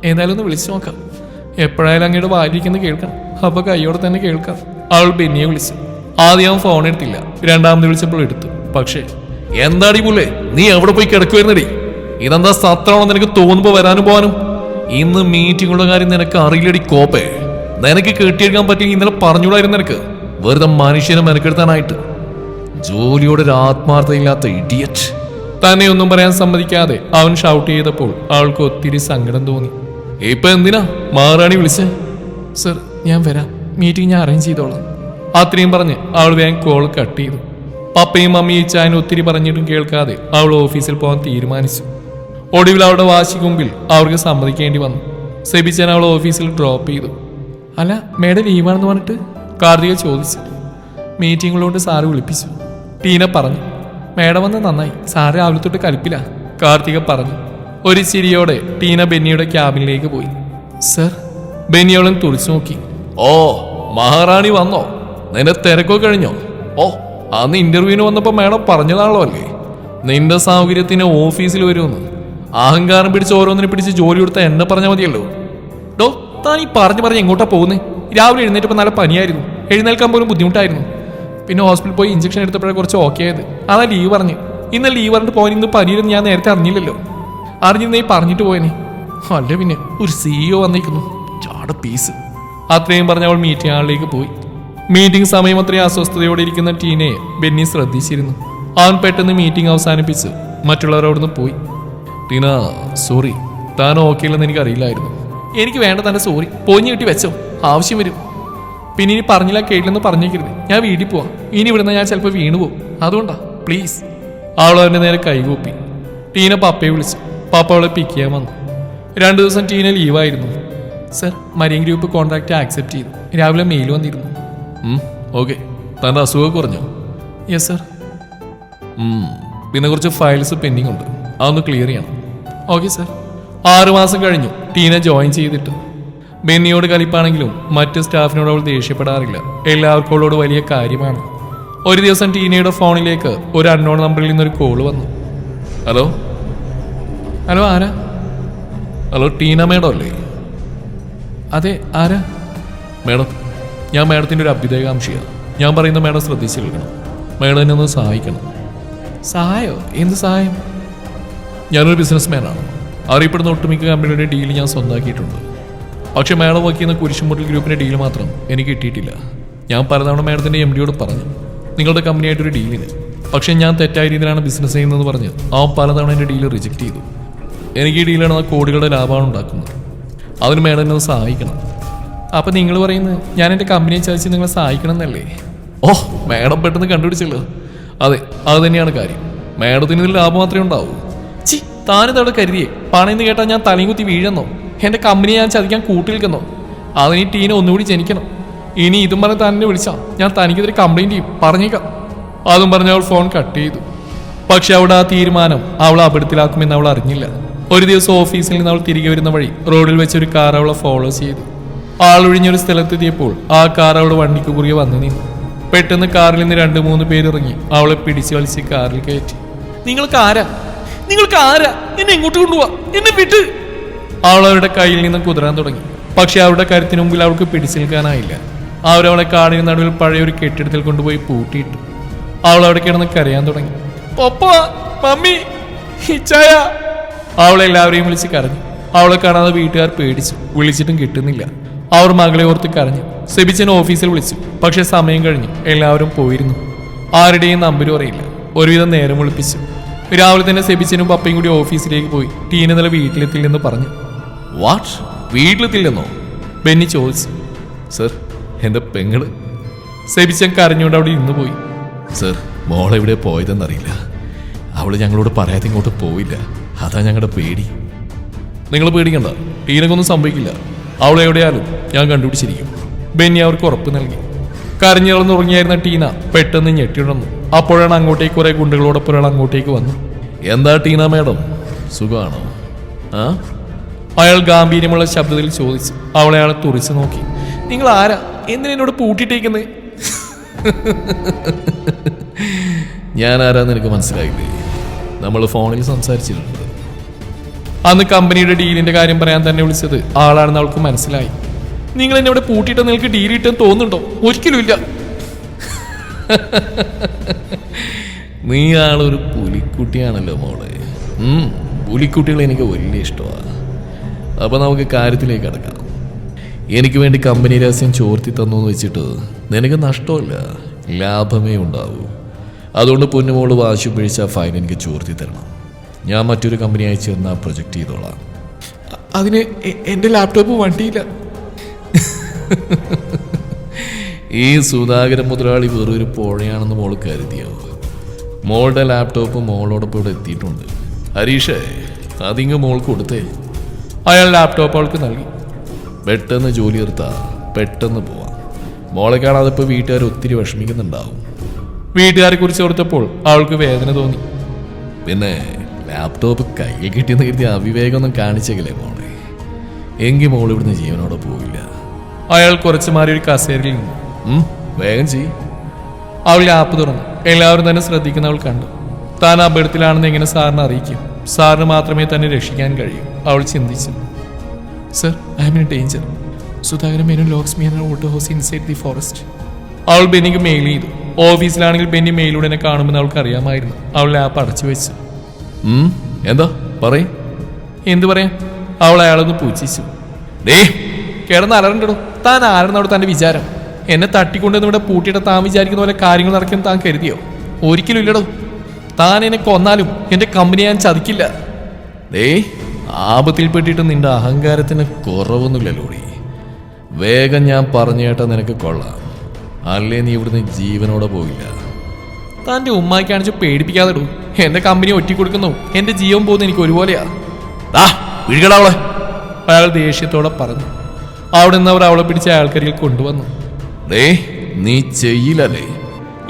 ഏതായാലും ഒന്ന് വിളിച്ചു നോക്കാം. എപ്പോഴായാലും അങ്ങയുടെ വായിരിക്കുന്നത് കേൾക്കണം. അപ്പോൾ കൈയോടെ തന്നെ കേൾക്കാം. അവൾ ബെന്നിയെ വിളിച്ചു. ആദ്യം അവൻ ഫോൺ എടുത്തില്ല. രണ്ടാമത് വിളിച്ചപ്പോൾ എടുത്തു. പക്ഷേ എന്താടി പുല്ലേ, നീ എവിടെ പോയി കിടക്കുവായിരുന്നടി? ഇതെന്താ സത്രമാണോ നിനക്ക് തോന്നുമ്പോ വരാനും പോകാനും? ഇന്ന് മീറ്റിംഗുള്ള കാര്യം നിനക്ക് അറിയില്ലടി കോപ്പേ. നിനക്ക് കെട്ടിയെടുക്കാൻ പറ്റിയെങ്കിൽ ഇന്നലെ പറഞ്ഞുകൂടായിരുന്നു. നിനക്ക് വെറുതെ മനുഷ്യനെ മെനക്കെടുത്താനായിട്ട്. ജോലിയോടെ ഒരു ആത്മാർത്ഥതയില്ലാത്ത ഇഡിയറ്റ്. തന്നെ ഒന്നും പറയാൻ സമ്മതിക്കാതെ അവൻ ഷൗട്ട് ചെയ്തപ്പോൾ അവൾക്ക് ഒത്തിരി സങ്കടം തോന്നി. ഇപ്പൊ എന്തിനാ മഹാറാണി വിളിച്ചേ? സർ, ഞാൻ വരാം. മീറ്റിംഗ് ഞാൻ അറേഞ്ച് ചെയ്തോളാം. അത്രയും പറഞ്ഞ് അവൾ വേഗം കോൾ കട്ട് ചെയ്തു. പപ്പയും മമ്മിയും ഇച്ചാനും ഒത്തിരി പറഞ്ഞിട്ടും കേൾക്കാതെ അവൾ ഓഫീസിൽ പോകാൻ തീരുമാനിച്ചു. ഒടുവിൽ അവളുടെ വാശിക്ക് മുമ്പിൽ അവർക്ക് സമ്മതിക്കേണ്ടി വന്നു. സെബിച്ചാൻ അവൾ ഓഫീസിൽ ഡ്രോപ്പ് ചെയ്തു. അല്ല, മേഡം ലീവാണെന്ന് പറഞ്ഞിട്ട് കാർത്തിക ചോദിച്ചു. മീറ്റിങ്ങുള്ളതുകൊണ്ട് സാറ് വിളിപ്പിച്ചു. ടീന പറഞ്ഞു. മേഡം വന്ന് നന്നായി. സാറ് രാവിലെ തൊട്ട് കലിപ്പില്ല. കാർത്തിക പറഞ്ഞു. ഒരു ചിരിയോടെ ടീന ബെന്നിയുടെ ക്യാബിനിലേക്ക് പോയി. സർ. ബെന്നിയോളം തുറച്ചു നോക്കി. ഓ, മഹാറാണി വന്നോ? നിന്റെ തിരക്കൊക്കെ കഴിഞ്ഞോ? ഓ, അന്ന് ഇന്റർവ്യൂവിന് വന്നപ്പോ മേഡം പറഞ്ഞതാണല്ലോ അല്ലേ, നിന്റെ സൗകര്യത്തിന് ഓഫീസിൽ വരുമെന്ന്. അഹങ്കാരം പിടിച്ച് ഓരോന്നിനെ പിടിച്ച് ജോലി കൊടുത്താൽ എന്നെ പറഞ്ഞാൽ മതിയല്ലോ. ഡോ, താൻ ഈ പറഞ്ഞ് എങ്ങോട്ടാ പോകുന്നേ? രാവിലെ എഴുന്നേറ്റപ്പോൾ നല്ല പനിയായിരുന്നു. എഴുന്നേൽക്കാൻ പോലും ബുദ്ധിമുട്ടായിരുന്നു. പിന്നെ ഹോസ്പിറ്റലിൽ പോയി ഇഞ്ചക്ഷൻ എടുത്തപ്പോഴേ കുറച്ച് ഓക്കെ ആയത്. അതാ ലീവ് പറഞ്ഞു. ഇന്ന് ലീവ് പറഞ്ഞിട്ട് പോയി. ഇന്ന് പനിയിലെന്ന് ഞാൻ നേരത്തെ അറിഞ്ഞില്ലല്ലോ. അറിഞ്ഞിരുന്നേ പറഞ്ഞിട്ട് പോയനെ. അല്ല പിന്നെ ഒരു CEO വന്നിരിക്കുന്നു. ചാട പീസ്. അത്രയും പറഞ്ഞ് അവൾ മീറ്റിംഗ് ഹാളിലേക്ക് പോയി. മീറ്റിംഗ് സമയം അത്രയും അസ്വസ്ഥതയോടെ ഇരിക്കുന്ന ടീനയെ ബെന്നി ശ്രദ്ധിച്ചിരുന്നു. അവൻ പെട്ടെന്ന് മീറ്റിംഗ് അവസാനിപ്പിച്ച് മറ്റുള്ളവരോടൊന്ന് പോയി. ടീന, സോറി, താൻ ഓക്കെ ഇല്ലെന്ന് എനിക്കറിയില്ലായിരുന്നു. എനിക്ക് വേണ്ട തന്റെ സോറി. പോഞ്ഞു കിട്ടി വെച്ചോ, ആവശ്യം വരും. പിന്നെ ഇനി പറഞ്ഞില്ല കേട്ടില്ലെന്ന് പറഞ്ഞേക്കരുത്. ഞാൻ വീട്ടിൽ പോവാം. ഇനി ഇവിടുന്ന് ഞാൻ ചിലപ്പോൾ വീണു പോകും. അതുകൊണ്ടാ, പ്ലീസ്. അവൾ അവൻ്റെ നേരെ കൈകൂപ്പി. ടീന പപ്പയെ വിളിച്ചു. പപ്പ അവളെ പിക്ക് ചെയ്യാൻ വന്നു. 2 ദിവസം ടീന ലീവായിരുന്നു. Sir, Marian group contract accept ചെയ്തു. രാവിലെ മെയിൽ വന്നിരുന്നു. ഓക്കെ. തൻ്റെ അസുഖം കുറഞ്ഞോ? Yes sir. പിന്നെ കുറച്ച് ഫയൽസ് പെൻഡിങ് ഉണ്ട്, അതൊന്ന് ക്ലിയർ ചെയ്യണം. Okay sir. 6 മാസം കഴിഞ്ഞു ടീന ജോയിൻ ചെയ്തിട്ട്. ബെന്നിയോട് കലിപ്പാണെങ്കിലും മറ്റ് സ്റ്റാഫിനോട് അവൾ ദേഷ്യപ്പെടാറില്ല. എല്ലാവർക്കും അവളോട് വലിയ കാര്യമാണ്. ഒരു ദിവസം ടീനയുടെ ഫോണിലേക്ക് ഒരു അൺനോൺ നമ്പറിൽ നിന്നൊരു കോൾ വന്നു. ഹലോ. ഹലോ, ആരാ? ഹലോ, ടീന മേഡം അല്ലേ? അതെ, ആരാ? മേഡം, ഞാൻ മേഡത്തിൻ്റെ ഒരു അഭ്യുദയകാംക്ഷിയാണ്. ഞാൻ പറയുന്ന മേഡം ശ്രദ്ധിച്ചിരിക്കണം. മേഡം എന്നെ ഒന്ന് സഹായിക്കണം. സഹായോ? എന്ത് സഹായം? ഞാനൊരു ബിസിനസ്മാനാണ്. അറിയപ്പെടുന്ന ഒട്ടുമിക്ക കമ്പനിയുടെ ഡീൽ ഞാൻ സ്വന്തമാക്കിയിട്ടുണ്ട്. പക്ഷേ മേഡം വർക്ക് ചെയ്യുന്ന കുരിശുമുട്ടിൽ ഗ്രൂപ്പിൻ്റെ ഡീൽ മാത്രം എനിക്ക് കിട്ടിയിട്ടില്ല. ഞാൻ പലതവണ മേഡത്തിൻ്റെ MD പറഞ്ഞു നിങ്ങളുടെ കമ്പനിയായിട്ടൊരു ഡീലിന്. പക്ഷേ ഞാൻ തെറ്റായ രീതിയിലാണ് ബിസിനസ് ചെയ്യുന്നതെന്ന് പറഞ്ഞ് അവൻ പലതവണ എൻ്റെ ഡീൽ റിജക്റ്റ് ചെയ്തു. എനിക്ക് ഈ ഡീലാണ് ആ കോടികളുടെ ലാഭമാണ് ഉണ്ടാക്കുന്നത്. അതിന് മേഡം എന്നെ സഹായിക്കണം. അപ്പം നിങ്ങൾ പറയുന്നത് ഞാൻ എൻ്റെ കമ്പനിയെ ചതിച്ച് നിങ്ങളെ സഹായിക്കണം എന്നല്ലേ? ഓ, മേഡം പെട്ടെന്ന് കണ്ടുപിടിച്ചല്ലോ. അതെ, അത് തന്നെയാണ് കാര്യം. മേഡത്തിന് ഇതിൽ ലാഭം മാത്രമേ ഉണ്ടാവൂ. താനിതവിടെ കരുതിയേ പണമെന്ന് കേട്ടാൽ ഞാൻ തലയും കുത്തി വീഴുന്നോ? എൻ്റെ കമ്പനിയെ ഞാൻ ചതിക്കാൻ കൂട്ടിരിക്കുന്നോ? അതിന് ടീന ഒന്നുകൂടി ജനിക്കണം. ഇനി ഇതും പറഞ്ഞ് തന്നെ വിളിച്ചാ ഞാൻ തനിക്കെതിരെ കംപ്ലൈൻറ്റ് ചെയ്യും, പറഞ്ഞേക്കാം. അതും പറഞ്ഞ് അവൾ ഫോൺ കട്ട് ചെയ്തു. പക്ഷെ അവിടെ ആ തീരുമാനം അവൾ അപകടത്തിലാക്കുമെന്ന് അവൾ അറിഞ്ഞില്ല. ഒരു ദിവസം ഓഫീസിൽ നിന്ന് അവൾ തിരികെ വരുന്ന വഴി റോഡിൽ വെച്ചൊരു കാർ അവളെ ഫോളോ ചെയ്തു. ആളൊഴിഞ്ഞൊരു സ്ഥലത്തെത്തിയപ്പോൾ ആ കാർ അവളുടെ വണ്ടിക്ക് കുറുകെ വന്നു നിന്നു. പെട്ടെന്ന് കാറിൽ നിന്ന് 2-3 പേരിറങ്ങി അവളെ പിടിച്ചു വലിച്ച് കാറിൽ കയറ്റി. നിങ്ങൾക്ക് ആരാ? എന്നെ എങ്ങോട്ട് കൊണ്ടുപോവാ? എന്നെ വിട്ട്! അവൾ അവരുടെ കയ്യിൽ നിന്ന് കുതിരാൻ തുടങ്ങി. പക്ഷെ അവരുടെ കരുത്തിന് മുമ്പിൽ അവൾക്ക് പിടിച്ചു നിൽക്കാനായില്ല. അവരവളെ കാടിന് നടുവിൽ പഴയൊരു കെട്ടിടത്തിൽ കൊണ്ടുപോയി പൂട്ടിയിട്ടു. അവൾ അവിടെ കിടന്ന് കരയാൻ തുടങ്ങി. പപ്പ, മമ്മി, ഹിച്ചായ! അവളെല്ലാവരെയും വിളിച്ച് കരഞ്ഞു. അവളെ കാണാതെ വീട്ടുകാർ പേടിച്ചു. വിളിച്ചിട്ടും കിട്ടുന്നില്ല. അവർ മകളെ ഓർത്ത് കരഞ്ഞു. സെബിച്ചൻ ഓഫീസിൽ വിളിച്ചു. പക്ഷെ സമയം കഴിഞ്ഞു. എല്ലാവരും പോയിരുന്നു. ആരുടെയും നമ്പരും അറിയില്ല. ഒരുവിധം നേരം വിളിപ്പിച്ചു. രാവിലെ തന്നെ സെബിച്ചനും പപ്പയും കൂടി ഓഫീസിലേക്ക് പോയി. ടീന ഇന്നലെ വീട്ടിലെത്തില്ലെന്ന് പറഞ്ഞു. വാട്ട്? വീട്ടിലെത്തില്ലെന്നോ? ബെന്നി ചോദിച്ചു. സർ, എൻ്റെ പെങ്ങള്. സെബിച്ചൻ കരഞ്ഞുകൊണ്ട് അവിടെ ഇന്ന് പോയി. സർ, മോളെവിടെ പോയതെന്നറിയില്ല. അവള് ഞങ്ങളോട് പറയാതെ ഇങ്ങോട്ട് പോയില്ല. അതാ ഞങ്ങളുടെ പേടി. നിങ്ങൾ പേടിക്കണ്ട, ടീനക്കൊന്നും സംഭവിക്കില്ല. അവളെവിടെയാലും ഞാൻ കണ്ടുപിടിച്ചിരിക്കും. ബെന്നി അവർക്ക് ഉറപ്പ് നൽകി. കരഞ്ഞിറന്നുറങ്ങിയായിരുന്ന ടീന പെട്ടെന്ന് ഞെട്ടിയുണർന്നു. അപ്പോഴാണ് അങ്ങോട്ടേക്ക് കുറെ ഗുണ്ടകളോടൊപ്പം ഒരാൾ അങ്ങോട്ടേക്ക് വന്നു. എന്താ ടീന മാഡം, സുഖമാണോ? ആ, അയാൾ ഗാംഭീര്യമുള്ള ശബ്ദത്തിൽ ചോദിച്ചു. അവളെ അയാളെ തുറിച്ചു നോക്കി. നിങ്ങൾ ആരാ? എന്തിനോട് പൂട്ടിയിട്ടേക്കുന്നത്? ഞാൻ ആരാന്ന് എനിക്ക് മനസ്സിലായില്ലേ? നമ്മൾ ഫോണിൽ സംസാരിച്ചിട്ടുണ്ട്. അന്ന് കമ്പനിയുടെ ഡീലിന്റെ കാര്യം പറയാൻ തന്നെ വിളിച്ചത് ആളാണെന്ന് അവൾക്ക് മനസ്സിലായി. നിങ്ങൾ എന്നെ ഇവിടെ പൂട്ടിയിട്ട് നിങ്ങൾക്ക് ഡീൽ കിട്ടുമെന്ന് തോന്നുന്നുണ്ടോ? ഒരിക്കലും ഇല്ല. നീ ആളൊരു പുലിക്കുട്ടിയാണല്ലോ മോളെ. പുലിക്കുട്ടികൾ എനിക്ക് വലിയ ഇഷ്ടമാണ്. അപ്പൊ നമുക്ക് കാര്യത്തിലേക്ക് കടക്കാം. എനിക്ക് വേണ്ടി കമ്പനി രഹസ്യം ചോർത്തി തന്നു എന്ന് വെച്ചിട്ട് നിനക്ക് നഷ്ടമില്ല, ലാഭമേ ഉണ്ടാവൂ. അതുകൊണ്ട് പൊന്നുമോള് വാശി പിഴിച്ച ഫൈൻ എനിക്ക് ചോർത്തി തരണം. ഞാൻ മറ്റൊരു കമ്പനി അയച്ചു തന്നാൽ പ്രൊജക്റ്റ് ചെയ്തോളാം. അതിന് എന്റെ ലാപ്ടോപ്പ് വണ്ടിയില്ല. ഈ സുധാകരൻ മുതലാളി വെറൊരു പുഴയാണെന്ന് മോള് കരുതിയോ? മോളുടെ ലാപ്ടോപ്പ് മോളോടൊപ്പം ഇവിടെ എത്തിയിട്ടുണ്ട്. ഹരീഷേ, അതിങ്ങ് മോൾക്ക് കൊടുത്തേ. അയാൾ ലാപ്ടോപ്പ് അവൾക്ക് നൽകി. പെട്ടെന്ന് ജോലി തീർത്താ പെട്ടെന്ന് പോവാം. മോളെ കാണാതെ ഇപ്പോൾ വീട്ടുകാർ ഒത്തിരി വിഷമിക്കുന്നുണ്ടാവും. വീട്ടുകാരെ കുറിച്ച് ഓർത്തപ്പോൾ അവൾക്ക് വേദന തോന്നി. പിന്നെ ലാപ്ടോപ്പ് കയ്യിൽ കിട്ടിയെന്ന് കരുതി അവിവേകമൊന്നും കാണിച്ചേക്കില്ലേ മോളെ? എങ്കിൽ മോൾ ഇവിടുന്ന് ജീവനോടെ പോകില്ല. അയാൾ കുറച്ചു മാറി ഒരു കസേരയിൽ നിന്നു. വേഗം ചെയ്. അവൾ ലാപ്പ് തുറന്നു. എല്ലാവരും തന്നെ ശ്രദ്ധിക്കുന്ന അവൾ കണ്ടു. താൻ അപകടത്തിലാണെന്ന് എങ്ങനെ സാറിനെ അറിയിക്കും? സാറിന് മാത്രമേ തന്നെ രക്ഷിക്കാൻ കഴിയൂ. അവൾ ചിന്തിച്ചു. Sir, I am in danger. Sudhakaran Menon locks me in outhouse inside the forest. അവൾ ബെന്നിക്ക് മെയിൽ ചെയ്തു. ഓഫീസിലാണെങ്കിൽ ബെന്നി മെയിലൂടെ കാണുമെന്ന് അവൾക്ക് അറിയാമായിരുന്നു. അവൾ ലാപ്പ് അടച്ചു വെച്ചു. എന്താ പറയും? എന്തു പറയാം? അവൾ അയാളൊന്ന് പൂച്ഛിച്ചു. കിടന്ന് അലറണ്ടോ? താൻ ആരെന്നവിടെ തന്റെ വിചാരം? എന്നെ തട്ടിക്കൊണ്ടെന്ന് ഇവിടെ പൂട്ടിയിട്ട് താൻ വിചാരിക്കുന്ന പോലെ കാര്യങ്ങൾ നടക്കും താൻ കരുതിയോ? ഒരിക്കലും ഇല്ലടോ. താൻ എന്നെ കൊന്നാലും എന്റെ കമ്പനി ഞാൻ ചതിക്കില്ല. ആപത്തിൽപ്പെട്ടിട്ട് നിന്റെ അഹങ്കാരത്തിന് കുറവൊന്നുമില്ലല്ലോടി. വേഗം ഞാൻ പറഞ്ഞു കേട്ടാ നിനക്ക് കൊള്ളാം. അല്ലേ നീ ഇവിടുന്ന് ജീവനോടെ പോയില്ല. തന്റെ ഉമ്മായി കാണിച്ച് പേടിപ്പിക്കാതെടൂ. എന്റെ കമ്പനി ഒറ്റിക്കൊടുക്കുന്നു, എന്റെ ജീവൻ പോകുന്ന എനിക്ക് ഒരുപോലെയാ. അയാൾ ദേഷ്യത്തോടെ പറഞ്ഞു. അവിടെ നിന്ന് അവർ അവളെ പിടിച്ച് അയാൾക്കരികിൽ കൊണ്ടുവന്നു. നീ ചെയ്യില്ലല്ലേ?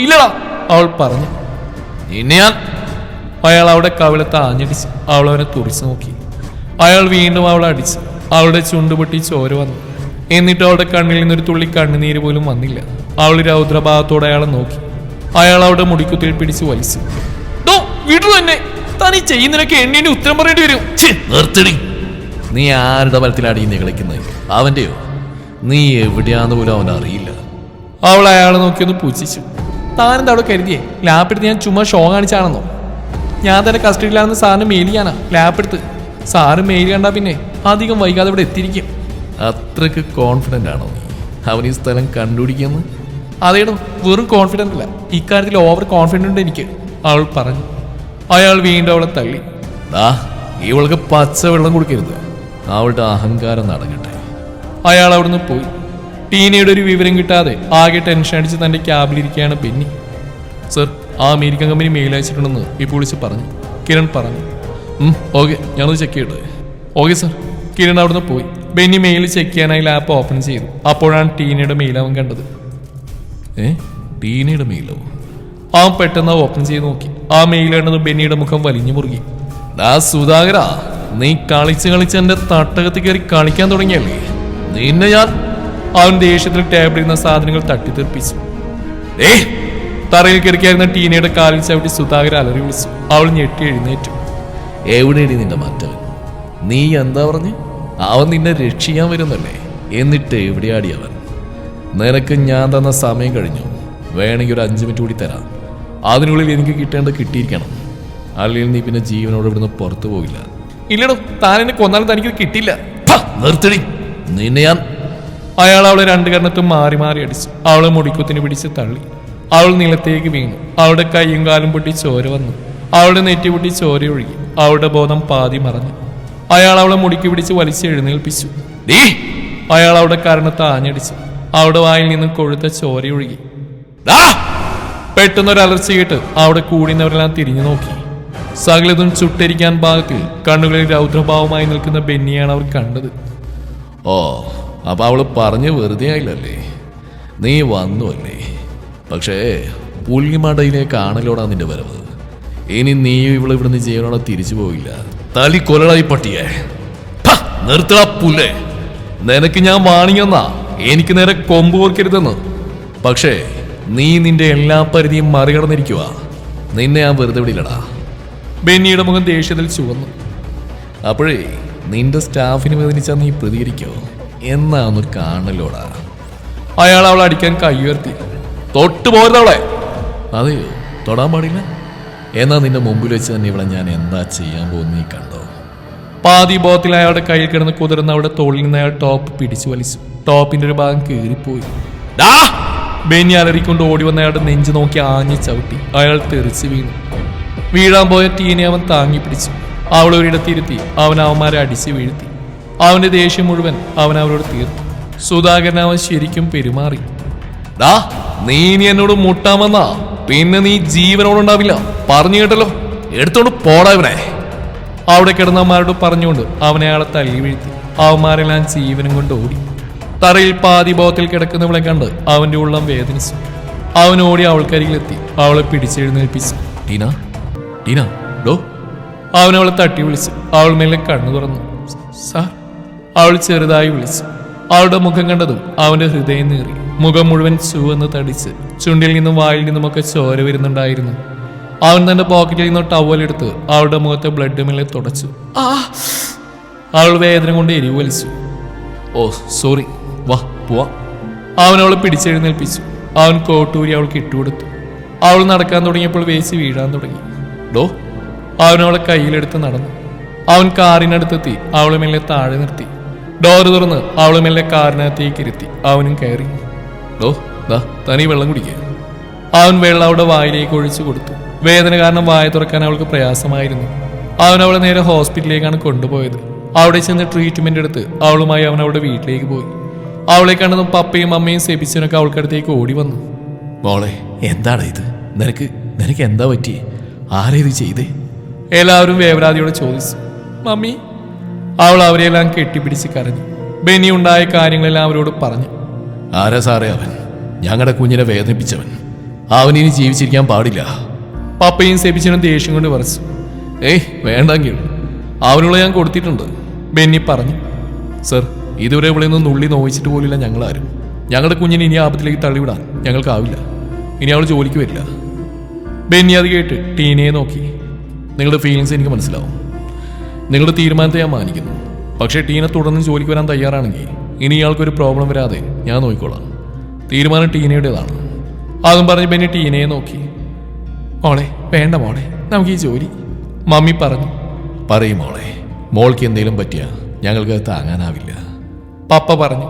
ഇല്ലടാ, അവൾ പറഞ്ഞു. ഇനിയാ അയാൾ അവിടെ കവിളത്ത് ആഞ്ഞടിച്ചു. അവൾ അവനെ തുറിച്ചു നോക്കി. അയാൾ വീണ്ടും അവളെ അടിച്ചു. അവളുടെ ചുണ്ടുപൊട്ടി ചോര വന്നു. എന്നിട്ട് അവളുടെ കണ്ണിൽ നിന്നൊരു തുള്ളി കണ്ണുനീര് പോലും വന്നില്ല. അവൾ രൗദ്രഭാവത്തോടെ അയാളെ നോക്കി. അയാൾ അവിടെ മുടിക്കുത്തിൽ പിടിച്ച് വലിച്ചു. വീട്ടിൽ തന്നെ താൻ ഈ ചെയ്യുന്നതിനൊക്കെ എണ്ണീന് ഉത്തരം പറയേണ്ടി വരും. നിർത്തടി. നീ ആരുടെ ബലത്തിലാണ് ഈ നികളിക്കുന്നത്? അവന്റെയോ? നീ എവിടെയാന്ന് പോലും അവൻ അറിയില്ല. അവൾ അയാളെ നോക്കിയൊന്ന് പൂച്ഛിച്ചു. താനെന്താ അവിടെ കരുതിയേ? ലാപ്പ് എടുത്ത് ഞാൻ ചുമ്മാ ഷോ കാണിച്ചാണെന്നോ? ഞാൻ തന്നെ കസ്റ്റഡിയിലാണെന്ന് സാറിന് മെയിൽ ചെയ്യാനാ ലാപ്പ് എടുത്ത്. സാറ് മെയിൽ കണ്ടാ പിന്നെ അധികം വൈകാതെ ഇവിടെ എത്തിയിരിക്കും. അത്രക്ക് കോൺഫിഡന്റ് ആണോ നീ അവൻ ഈ സ്ഥലം കണ്ടുപിടിക്കുന്നു? അതേടോ, വെറും കോൺഫിഡന്റ് അല്ല, ഇക്കാര്യത്തിൽ ഓവർ കോൺഫിഡന്റ് ഉണ്ട് എനിക്ക്, അവൾ പറഞ്ഞു. അയാൾ വീണ്ടും അവളെ തള്ളി. ഇവൾക്ക് പച്ചവെള്ളം കൊടുക്കരുത്. അവളുടെ അഹങ്കാരം നടക്കട്ടെ. അയാൾ അവിടുന്ന് പോയി. ടീനയുടെ ഒരു വിവരം കിട്ടാതെ ആകെ ടെൻഷൻ അടിച്ച് തന്റെ ക്യാബിലിരിക്കുകയാണ് ബെന്നി. സർ, ആ അമേരിക്കൻ കമ്പനി മെയിൽ അയച്ചിട്ടുണ്ടെന്ന് ഇപ്പോൾ വിളിച്ച് പറഞ്ഞു, കിരൺ പറഞ്ഞു. ഓക്കെ, ഞാനത് ചെക്ക് ചെയ്യട്ടെ. Okay sir. കിരൺ അവിടുന്ന് പോയി. ബെന്നി മെയിൽ ചെക്ക് ചെയ്യാനായി ലാപ്പ് ഓപ്പൺ ചെയ്തു. അപ്പോഴാണ് ടീനയുടെ മെയിൽ അവൻ കണ്ടത്. ടീനയുടെ മെയിലോ? അവൻ പെട്ടെന്ന് ഓപ്പൺ ചെയ്ത് നോക്കി. ആ മെയിൽ കണ്ടത് ബെന്നിയുടെ മുഖം വലിഞ്ഞു മുറുകി. സുധാകര, നീ കളിച്ച് എന്റെ തട്ടകത്തിൽ കയറി കളിക്കാൻ തുടങ്ങിയല്ലേ? നിന്നെ ഞാൻ... അവൻ ദേഷ്യത്തിൽ ടേബിളിൽ സാധനങ്ങൾ തട്ടിത്തെറിപ്പിച്ചു. തറയിൽ കിടക്കായിരുന്ന ടീനയുടെ കാലിൽ ചവിട്ടി സുധാകര അലറി വിളിച്ചു. അവൾ ഞെട്ടി എഴുന്നേറ്റു. എവിടെയാണ് നിന്റെ മറ്റവൻ? നീ എന്താ പറഞ്ഞു? അവൻ നിന്നെ രക്ഷിക്കാൻ വരുന്നല്ലേ? എന്നിട്ട് എവിടെയാടി അവൻ? നിനക്ക് ഞാൻ തന്ന സമയം കഴിഞ്ഞു. വേണമെങ്കിൽ ഒരു 5 മിനിറ്റ് കൂടി തരാം. അതിനുള്ളിൽ എനിക്ക് കിട്ടേണ്ടത് കിട്ടിയിരിക്കണം. അല്ലെങ്കിൽ നീ പിന്നെ ജീവനോട് ഇവിടുന്ന് പുറത്തു പോകില്ല. ഇല്ലടോ, താൻ എന്നെ കൊന്നാലും തനിക്ക് കിട്ടില്ല. നിർത്തടി, നിന്നെ ഞാൻ... അയാൾ അവളെ 2 കരണത്തും മാറി മാറി അടിച്ചു. അവളെ മുടിക്കുത്തിന് പിടിച്ച് തള്ളി. അവൾ നിലത്തേക്ക് വീണു. അവളുടെ കൈയും കാലും പൊട്ടി ചോര വന്നു. അവളുടെ നെറ്റി പൊട്ടി ചോര ഒഴുകി. അവളുടെ ബോധം പാതി മറഞ്ഞു. അയാൾ അവളെ മുടിക്ക് പിടിച്ച് വലിച്ച് എഴുന്നേൽപ്പിച്ചു. അയാൾ അവളുടെ കരണത്ത് ആഞ്ഞടിച്ചു. അവളുടെ വായിൽ നിന്നും കൊഴുത്ത ചോര ഒഴുകി. പെട്ടെന്നൊരു അലർച്ച കേട്ട് അവിടെ കൂടിയവരെല്ലാം തിരിഞ്ഞു നോക്കി. സകലതും ചുട്ടരിക്കാൻ ഭാഗത്തിൽ കണ്ണുകളിൽ രൗദ്രഭാവമായി നിൽക്കുന്ന ബെന്നിയാണ് അവർ കണ്ടത്. അപ്പൊ അവള് പറഞ്ഞു വെറുതെ ആയില്ലല്ലേ? നീ വന്നു അല്ലേ? പക്ഷേ പുള്ളിമടയിലേക്ക് ആണല്ലോടാ നിന്റെ വരവ്. ഇനി നീയും ഇവിടെ ഇവിടുന്ന് ജീവനോടെ തിരിച്ചു പോയില്ല. തലി കൊലടായി പട്ടിയെ നിർത്തടാ പുല്ലേ. നിനക്ക് ഞാൻ വാണിങ്ങന്നാ, എനിക്ക് നേരെ കൊമ്പ് കോർക്കരുതെന്ന്. പക്ഷേ നീ നിന്റെ എല്ലാ പരിധിയും മറികടന്നിരിക്കുക. നിന്നെ ഞാൻ വെറുതെ വിടില്ലടാ. ബെന്നിയുടെ മുഖം ദേഷ്യത്തിൽ ചുവന്നു. അപ്പോഴേ നിന്റെ സ്റ്റാഫിന് വേദനിച്ചാൽ നീ പ്രതികരിക്കോ എന്നാന്ന് കാണലോടാ. അയാൾ അവളെ അടിക്കാൻ കൈ ഉയർത്തി. തൊട്ടു പോരുന്നവളെ. അതെയോ, തൊടാൻ പാടില്ല? എന്നാ നിന്റെ മുമ്പിൽ വെച്ച് തന്നെ ഇവിടെ ഞാൻ എന്താ ചെയ്യാൻ പോകുന്ന നീ കണ്ടോ? പാതി ബോധത്തിൽ അയാളുടെ കയ്യിൽ കിടന്ന് കുതിർന്ന അവിടെ തോളിൽ നിന്ന് അയാൾ ടോപ്പ് പിടിച്ചു വലിച്ചു. ടോപ്പിന്റെ ഒരു ഭാഗം കീറിപ്പോയി. ബെന്നി അലറിക്കൊണ്ട് ഓടി വന്ന അയാളുടെ നെഞ്ചു നോക്കി ആഞ്ഞു ചവിട്ടി. അയാൾ തെറിച്ച് വീണു. വീഴാൻ പോയ ടീനെ അവൻ താങ്ങി പിടിച്ചു. അവൾ ഒരിടത്തിരുത്തി അവൻ അവന്മാരെ അടിച്ച് വീഴ്ത്തി. അവന്റെ ദേഷ്യം മുഴുവൻ അവൻ അവരോട് തീർത്തു. സുധാകരൻ അവൻ ശരിക്കും പെരുമാറി. നീ ഇനി എന്നോട് മുട്ടാമെന്നാ, പിന്നെ നീ ജീവനോടുണ്ടാവില്ല, പറഞ്ഞു കേട്ടല്ലോ. എടുത്തോണ്ട് പോടാ ഇവനെ. അവിടെ കിടന്നവന്മാരോട് പറഞ്ഞുകൊണ്ട് അവനെ അയാളെ തല്ലി വീഴ്ത്തി. അവന്മാരെല്ലാം ജീവനും കൊണ്ട് ഓടി. തറയിൽ പാതി ബോത്തിൽ കിടക്കുന്നവളെ കണ്ട് അവന്റെ ഉള്ളം വേദനിച്ചു. അവൻ ഓടി അവൾക്കരികിലെത്തി അവളെ പിടിച്ചെഴുന്നേൽപ്പിച്ചു. ടീന, ടീന, ഡോ. അവനവളെ തട്ടി വിളിച്ചു. അവൾ മേലെ കണ്ണു തുറന്നു. സാർ. അവൾ ചെറുതായി വിളിച്ചു. അവളുടെ മുഖം കണ്ടതും അവന്റെ ഹൃദയം നീറി. മുഖം മുഴുവൻ ചുവന്ന് തടിച്ച് ചുണ്ടിൽ നിന്നും വായിൽ നിന്നുമൊക്കെ ചോര വരുന്നുണ്ടായിരുന്നു. അവൻ തന്റെ പോക്കറ്റിൽ നിന്ന് ടവലെടുത്ത് അവളുടെ മുഖത്തെ ബ്ലഡ് മേലെ തുടച്ചു. അവൾ വേദന കൊണ്ട് എരിവ് വലിച്ചു. ഓ സോറി, വാ പോവാ. അവനവളെ പിടിച്ചെഴുന്നേൽപ്പിച്ചു. അവൻ കോട്ടൂരി അവൾക്ക് ഇട്ടുകൊടുത്തു. അവൾ നടക്കാൻ തുടങ്ങിയപ്പോൾ വേച്ച് വീഴാൻ തുടങ്ങി. ഡോ. അവനവളെ കയ്യിലെടുത്ത് നടന്നു. അവൻ കാറിനടുത്തെത്തി അവളെ മെല്ലെ താഴെ നിർത്തി. ഡോറ് തുറന്ന് അവളെ മെല്ലെ കാറിനകത്തേക്ക് ഇരുത്തി. അവനും കയറി. ഡോ, ദാ തനി വെള്ളം കുടിക്കുക. അവൻ വെള്ളം അവളുടെ വായിലേക്ക് ഒഴിച്ചു കൊടുത്തു. വേദന കാരണം വായ തുറക്കാൻ അവൾക്ക് പ്രയാസമായിരുന്നു. അവൻ അവളെ നേരെ ഹോസ്പിറ്റലിലേക്കാണ് കൊണ്ടുപോയത്. അവിടെ ചെന്ന് ട്രീറ്റ്മെന്റ് എടുത്ത് അവളുമായി അവൻ അവളുടെ വീട്ടിലേക്ക് പോയി. അവളെ കണ്ടതും പപ്പയും അമ്മയും സെബിച്ചനൊക്കെ അവൾക്കടുത്തേക്ക് ഓടി വന്നു. മോളെ, എന്താണ് ഇത്? നിനക്ക് എന്താ പറ്റിയേ? ആരാ ഇത് ചെയ്തേ? എല്ലാവരും വേവലാതിയോടെ ചോദിച്ചു. മമ്മി. അവൾ അവരെല്ലാം കെട്ടിപ്പിടിച്ച് കരഞ്ഞു. ബെന്നി ഉണ്ടായ കാര്യങ്ങളെല്ലാം അവരോട് പറഞ്ഞു. ആരാ സാറേ അവൻ? ഞങ്ങളുടെ കുഞ്ഞിനെ വേദനിപ്പിച്ചവൻ. അവനിനി ജീവിച്ചിരിക്കാൻ പാടില്ല. പപ്പയും സെബിച്ചനും ദേഷ്യം കൊണ്ട് വരച്ചു. വേണ്ടെങ്കിൽ അവനുള്ള ഞാൻ കൊടുത്തിട്ടുണ്ട്, ബെന്നി പറഞ്ഞു. സർ, ഇതുവരെ ഇവിടെ നിന്ന് നുള്ളി നോവിച്ചിട്ട് പോലില്ല ഞങ്ങളാരും. ഞങ്ങളുടെ കുഞ്ഞിനെ ഇനി ആപത്തിലേക്ക് തള്ളിവിടാൻ ഞങ്ങൾക്കാവില്ല. ഇനി അവൾ ജോലിക്ക് വരില്ല. ബെന്നി അത് കേട്ട് ടീനയെ നോക്കി. നിങ്ങളുടെ ഫീലിങ്സ് എനിക്ക് മനസ്സിലാവും. നിങ്ങളുടെ തീരുമാനത്തെ ഞാൻ മാനിക്കുന്നു. പക്ഷേ ടീന തുടർന്ന് ജോലിക്ക് വരാൻ തയ്യാറാണെങ്കിൽ ഇനി ഇയാൾക്കൊരു പ്രോബ്ലം വരാതെ ഞാൻ നോക്കിക്കോളാം. തീരുമാനം ടീനയുടേതാണ്. അതും പറഞ്ഞ് ബെന്നി ടീനയെ നോക്കി. മോളെ, വേണ്ട മോളെ, നമുക്ക് ഈ ജോലി, മമ്മി പറഞ്ഞു. പറയും മോളെ, മോൾക്ക് എന്തെങ്കിലും പറ്റിയാൽ ഞങ്ങൾക്ക് താങ്ങാനാവില്ല, പപ്പ പറഞ്ഞു.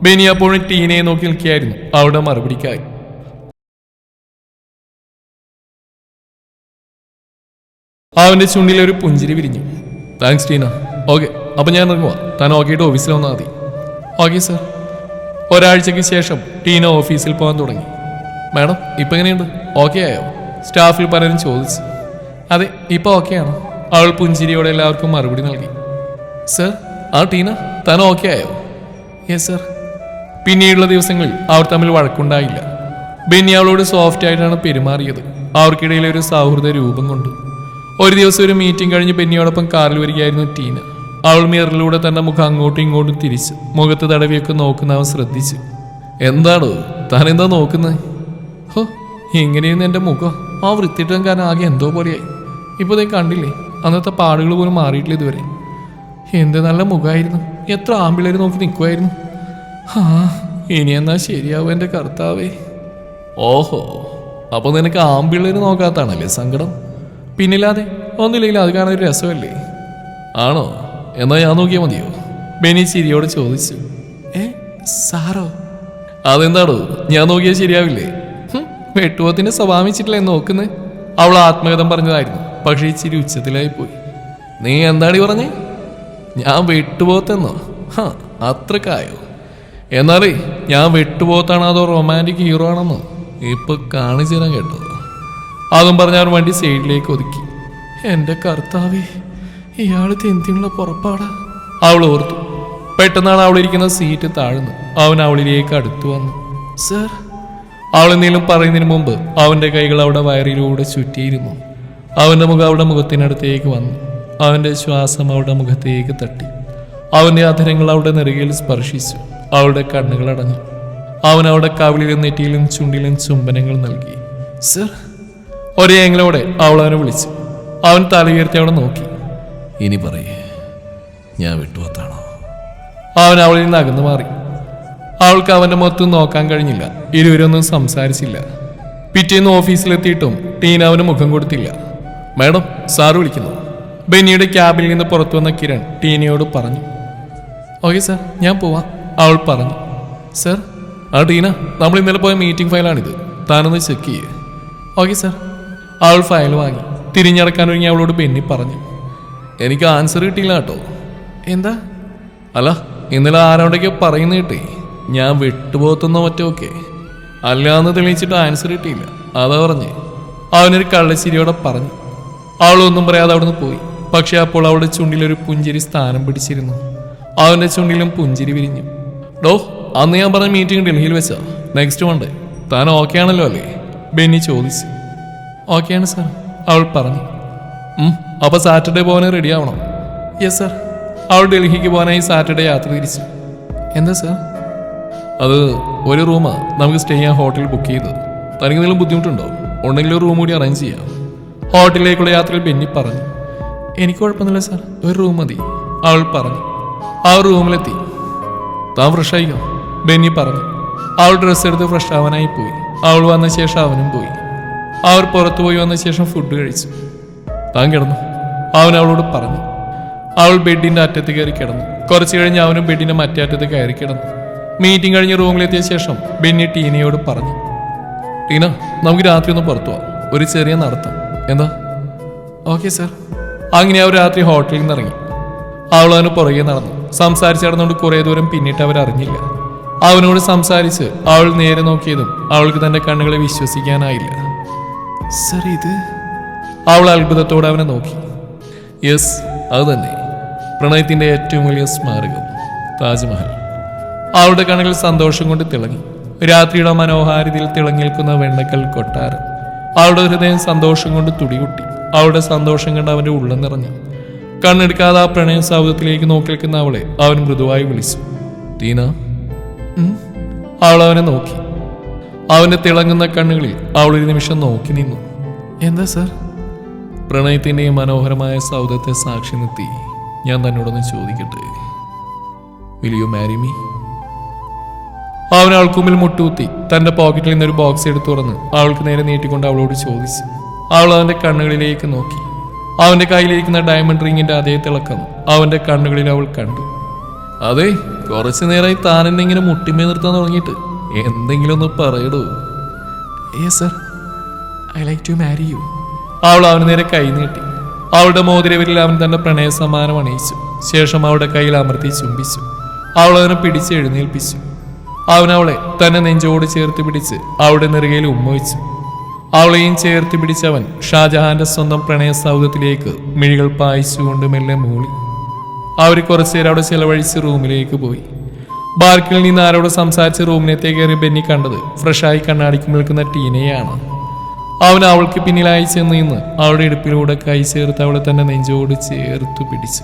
ബെന്നി അപ്പോഴും ടീനയെ നോക്കി നിൽക്കുകയായിരുന്നു അവളുടെ മറുപടിക്കായി. അവന്റെ ചുണ്ടിൽ ഒരു പുഞ്ചിരി വിരിഞ്ഞു. താങ്ക്സ് ടീന. ഓക്കെ, അപ്പം ഞാൻ ഇറങ്ങുക. താൻ ഓക്കെയിട്ട് ഓഫീസിൽ വന്നാൽ മതി. Okay sir. ഒരാഴ്ചയ്ക്ക് ശേഷം ടീന ഓഫീസിൽ പോകാൻ തുടങ്ങി. മാഡം, ഇപ്പം എങ്ങനെയുണ്ട്? ഓക്കെ ആയോ? സ്റ്റാഫിൽ പലരും ചോദിച്ചു. അതെ, ഇപ്പോൾ ഓക്കെയാണോ? അവൾ പുഞ്ചിരിയോടെ എല്ലാവർക്കും മറുപടി നൽകി. സർ. ടീന, താൻ ഓക്കെ ആയോ? Yes sir. പിന്നീടുള്ള ദിവസങ്ങളിൽ അവർ തമ്മിൽ വഴക്കുണ്ടായില്ല. ബെന്നി അവളോട് സോഫ്റ്റ് ആയിട്ടാണ് പെരുമാറിയത്. അവർക്കിടയിൽ ഒരു സൗഹൃദ രൂപം കൊണ്ടു. ഒരു ദിവസം ഒരു മീറ്റിംഗ് കഴിഞ്ഞ് ബെന്നിയോടൊപ്പം കാറിൽ വരികയായിരുന്നു ടീന. അവൾ മിററിലൂടെ തന്റെ മുഖം അങ്ങോട്ടും ഇങ്ങോട്ടും തിരിച്ച് മുഖത്ത് തടവിയൊക്കെ നോക്കുന്നവൻ ശ്രദ്ധിച്ചു. എന്താണ് താൻ എന്താ നോക്കുന്നത്? ഹോ, ഇങ്ങനെയൊന്നും എൻ്റെ മുഖം ആ വൃത്തിയിട്ടം കാരണം ആകെ എന്തോ പോലെയായി. ഇപ്പോൾ നീ കണ്ടില്ലേ, അന്നത്തെ പാടുകൾ പോലും മാറിയിട്ടില്ല ഇതുവരെ. എന്ത് നല്ല മുഖമായിരുന്നു, എത്ര ആമ്പിള്ളേർ നോക്കി നിൽക്കുമായിരുന്നു. ഇനി എന്നാ ശരിയാവും എൻ്റെ കർത്താവേ. ഓഹോ, അപ്പൊ നിനക്ക് ആമ്പിള്ളേര് നോക്കാത്താണല്ലേ സങ്കടം? പിന്നില്ലാതെ, ഒന്നുമില്ലെങ്കിൽ അത് കാണാൻ ഒരു രസമല്ലേ? ആണോ? എന്നാ ഞാൻ നോക്കിയാൽ മതിയോ? ബെന്നി ചിരിയോട് ചോദിച്ചു. സാറോ? അതെന്താണോ ഞാൻ നോക്കിയാൽ ശരിയാവില്ലേ? വെട്ടുപോത്തിന്റെ സ്വഭാവിച്ചിട്ടില്ല എന്ന് നോക്കുന്നത്. അവൾ ആത്മകഥം പറഞ്ഞതായിരുന്നു, പക്ഷേ ഈ ചിരി ഉച്ചത്തിലായി പോയി. നീ എന്താടി പറഞ്ഞേ? ഞാൻ വെട്ടുപോത്തെന്നോ? അത്രക്കായോ? എന്നാലേ ഞാൻ വെട്ടുപോത്താണോ അതോ റൊമാൻറ്റിക് ഹീറോ ആണെന്നോ ഇപ്പൊ കാണിച്ചു തരാൻ കേട്ടോ. അതും പറഞ്ഞ അവർ വണ്ടി സൈഡിലേക്ക് ഒതുക്കി. എൻ്റെ കർത്താവേ, ഇയാള് തെന്തിനുള്ള പുറപ്പാടാ, അവൾ ഓർത്തു. പെട്ടെന്നാണ് അവളിരിക്കുന്ന സീറ്റ് താഴ്ന്നു. അവൻ അവളിലേക്ക് അടുത്തു വന്നു. സർ. അവൾ എന്തെങ്കിലും പറയുന്നതിന് മുമ്പ് അവന്റെ കൈകൾ അവിടെ വയറിലൂടെ ചുറ്റിയിരുന്നു. അവന്റെ മുഖം അവളുടെ മുഖത്തിനടുത്തേക്ക് വന്നു. അവന്റെ ശ്വാസം അവളുടെ മുഖത്തേക്ക് തട്ടി. അവന്റെ അധരങ്ങൾ അവളുടെ നെറുകയിൽ സ്പർശിച്ചു. അവളുടെ കണ്ണുകൾ അടഞ്ഞു. അവൻ അവളുടെ കവിളിലും നെറ്റിയിലും ചുണ്ടിലും ചുംബനങ്ങൾ നൽകി. സർ, ഒരേ ഏങ്ങളോടെ അവൾ അവനെ വിളിച്ചു. അവൻ തലയുയർത്തി അവളെ നോക്കി. ഇനി പറയേ, ഞാൻ വിട്ടുപോത്താണോ? അവൻ അവളിൽ നിന്ന് അകന്നു മാറി. അവൾക്ക് അവന്റെ മുഖത്ത് നോക്കാൻ കഴിഞ്ഞില്ല. ഇരുവരൊന്നും സംസാരിച്ചില്ല. പിറ്റേന്ന് ഓഫീസിലെത്തിയിട്ടും ടീന അവന് മുഖം കൊടുത്തില്ല. മാഡം, സാറ് വിളിക്കുന്നു. ബെന്നിയുടെ ക്യാബിൽ നിന്ന് പുറത്തു വന്ന കിരൺ ടീനയോട് പറഞ്ഞു. ഓക്കെ സാർ, ഞാൻ പോവാം, അവൾ പറഞ്ഞു. സർ, ആ ടീന, നമ്മൾ ഇന്നലെ പോയ മീറ്റിംഗ് ഫയലാണിത്, താനൊന്ന് ചെക്ക് ചെയ്യേ. Okay sir. അവൾ ഫയൽ വാങ്ങി തിരിഞ്ഞടക്കാൻ ഒരുങ്ങി അവളോട് ബെന്നി പറഞ്ഞു. എനിക്ക് ആൻസർ കിട്ടിയില്ല കേട്ടോ. എന്താ? അല്ല, ഇന്നലെ ആരോടൊക്കെ പറയുന്ന കിട്ടേ ഞാൻ വിട്ടുപോകുന്നോ മറ്റോ ഒക്കെ. അല്ലാന്ന് തെളിയിച്ചിട്ട് ആൻസർ കിട്ടിയില്ല, അതാ പറഞ്ഞേ. അവനൊരു കള്ളച്ചിരിയോടെ പറഞ്ഞു. അവളൊന്നും പറയാതെ അവിടുന്ന് പോയി. പക്ഷെ അപ്പോൾ അവളുടെ ചുണ്ടിലൊരു പുഞ്ചിരി സ്ഥാനം പിടിച്ചിരുന്നു. അവന്റെ ചുണ്ടിലും പുഞ്ചിരി വിരിഞ്ഞു. ഡോ, അന്ന് ഞാൻ പറഞ്ഞ മീറ്റിംഗ് ഡൽഹിയിൽ വെച്ചാ, നെക്സ്റ്റ് മൺഡേ. താൻ ഓക്കെ ആണല്ലോ അല്ലേ? ബെന്നി ചോദിച്ചു. ഓക്കെയാണ് സാർ, അവൾ പറഞ്ഞു. അപ്പൊ സാറ്റർഡേ പോകാൻ റെഡി ആവണം. Yes sir. അവൾ ഡൽഹിക്ക് പോകാനായി സാറ്റർഡേ യാത്ര തിരിച്ചു. എന്താ സാർ? അത് ഒരു റൂമാ നമുക്ക് സ്റ്റേ ചെയ്യാൻ ഹോട്ടലിൽ ബുക്ക് ചെയ്തത്. തനിക്ക് എന്തെങ്കിലും ബുദ്ധിമുട്ടുണ്ടോ? ഉണ്ടെങ്കിൽ ഒരു റൂം കൂടി അറേഞ്ച് ചെയ്യാം. ഹോട്ടലിലേക്കുള്ള യാത്രയിൽ ബെന്നി പറഞ്ഞു. എനിക്ക് കുഴപ്പമൊന്നുമില്ല സാർ, ഒരു റൂം മതി, അവൾ പറഞ്ഞു. ആ റൂമിലെത്തി. താൻ ഫ്രഷ് ആയിക്കോ, ബെന്നി പറഞ്ഞു. അവൾ ഡ്രസ്സ് എടുത്ത് ഫ്രഷ് ആവാനായി പോയി. അവൾ വന്ന ശേഷം അവനും പോയി. അവർ പുറത്തു പോയി വന്ന ശേഷം ഫുഡ് കഴിച്ചു. താൻ കിടന്നു, അവൻ അവളോട് പറഞ്ഞു. അവൾ ബെഡിന്റെ അറ്റത്ത് കയറി കിടന്നു. കുറച്ചു കഴിഞ്ഞ് അവനും ബെഡിന്റെ മറ്റേ അറ്റത്ത് കയറി കിടന്നു. മീറ്റിംഗ് കഴിഞ്ഞ് റൂമിലെത്തിയ ശേഷം ബെന്നി ടീനയോട് പറഞ്ഞു. ടീന, നമുക്ക് രാത്രി ഒന്ന് പുറത്തു പോവാം, ഒരു ചെറിയ നടത്തം. എന്താ? Okay sir. അങ്ങനെ അവർ രാത്രി ഹോട്ടലിൽ നിന്ന് ഇറങ്ങി. അവൾ അവന് പുറകെ നടന്നു. സംസാരിച്ച് നടന്നുകൊണ്ട് കുറെ ദൂരം പിന്നിട്ട് അവരറിഞ്ഞില്ല. അവനോട് സംസാരിച്ച് അവൾ നേരെ നോക്കിയതും അവൾക്ക് തന്റെ കണ്ണുകളെ വിശ്വസിക്കാനായില്ല. സർ, ഇത്? അവൾ അത്ഭുതത്തോടെ അവനെ നോക്കി. യെസ്, അത് തന്നെ, പ്രണയത്തിന്റെ ഏറ്റവും വലിയ സ്മാരകം, താജ്മഹൽ. അവളുടെ കണ്ണുകൾ സന്തോഷം കൊണ്ട് തിളങ്ങി. രാത്രിയുടെ മനോഹാരിതയിൽ തിളങ്ങി നിൽക്കുന്ന വെണ്ണക്കൽ കൊട്ടാരം. അവളുടെ ഹൃദയം സന്തോഷം കൊണ്ട് തുടികൊട്ടി. അവളുടെ സന്തോഷം കണ്ട് അവന്റെ ഉള്ളം നിറഞ്ഞു. കണ്ണെടുക്കാതെ ആ പ്രണയ സൗധത്തിലേക്ക് നോക്കി നിൽക്കുന്ന അവളെ അവൻ മൃദുവായി വിളിച്ചു. ടീന. അവൾ അവനെ നോക്കി. അവന്റെ തിളങ്ങുന്ന കണ്ണുകളിൽ അവൾ ഒരു നിമിഷം നോക്കി നിന്നു. എന്താ സാർ? പ്രണയത്തിന്റെ മനോഹരമായ സൗധത്തെ സാക്ഷി നിർത്തി ഞാൻ തന്നോടൊന്ന് ചോദിക്കട്ടെ, വിൽ യു മാരി മീ? അവൻ അവൾക്ക് മുമ്പിൽ മുട്ടുകുത്തി തന്റെ പോക്കറ്റിൽ നിന്നൊരു ബോക്സ് എടുത്തു തുറന്ന് അവൾക്ക് നേരെ നീട്ടിക്കൊണ്ട് അവളോട് ചോദിച്ചു. അവൾ അവന്റെ കണ്ണുകളിലേക്ക് നോക്കി. അവന്റെ കയ്യിലിരിക്കുന്ന ഡയമണ്ട് റിങ്ങിന്റെ അതേ തിളക്കം അവന്റെ കണ്ണുകളിൽ അവൾ കണ്ടു. അതെ, കുറച്ചു നേരമായി താൻ എന്നെ ഇങ്ങനെ മുട്ടിമേ നിർത്താൻ തുടങ്ങിയിട്ട് എന്തെങ്കിലും ഒന്ന് പറയടോ. Yes sir, I like to marry you. അവൾ അവന് നേരെ കൈ നീട്ടി. അവളുടെ മോതിരവിരിൽ അവൻ തന്റെ പ്രണയ സമ്മാനം അണിയിച്ചു. ശേഷം അവളുടെ കയ്യിൽ അമർത്തി ചുംബിച്ചു. അവൾ അവനെ പിടിച്ച് എഴുന്നേൽപ്പിച്ചു. അവൻ അവളെ തന്നെ നെഞ്ചോട് ചേർത്ത് പിടിച്ച് അവളുടെ നെറുകയിൽ ഉമ്മവെച്ചു. അവളെയും ചേർത്ത് പിടിച്ചവൻ ഷാജഹാന്റെ സ്വന്തം പ്രണയ സൗധത്തിലേക്ക് മിഴികൾ പായിച്ചുകൊണ്ട് മെല്ലെ മൂളി. അവർ കുറച്ചുനേരം അവിടെ ചെലവഴിച്ച് റൂമിലേക്ക് പോയി. ബാർക്കിൽ നിന്ന് ആരോട് സംസാരിച്ച് റൂമിനകത്തേക്ക് കയറി ബെന്നി കണ്ടത് ഫ്രഷായി കണ്ണാടിക്ക് നിൽക്കുന്ന ടീനയാണ്. അവൻ അവൾക്ക് പിന്നിലായി ചെന്ന് നിന്ന് അവളുടെ ഇടുപ്പിലൂടെ കൈ ചേർത്ത് അവളെ തന്നെ നെഞ്ചോട് ചേർത്തു പിടിച്ചു.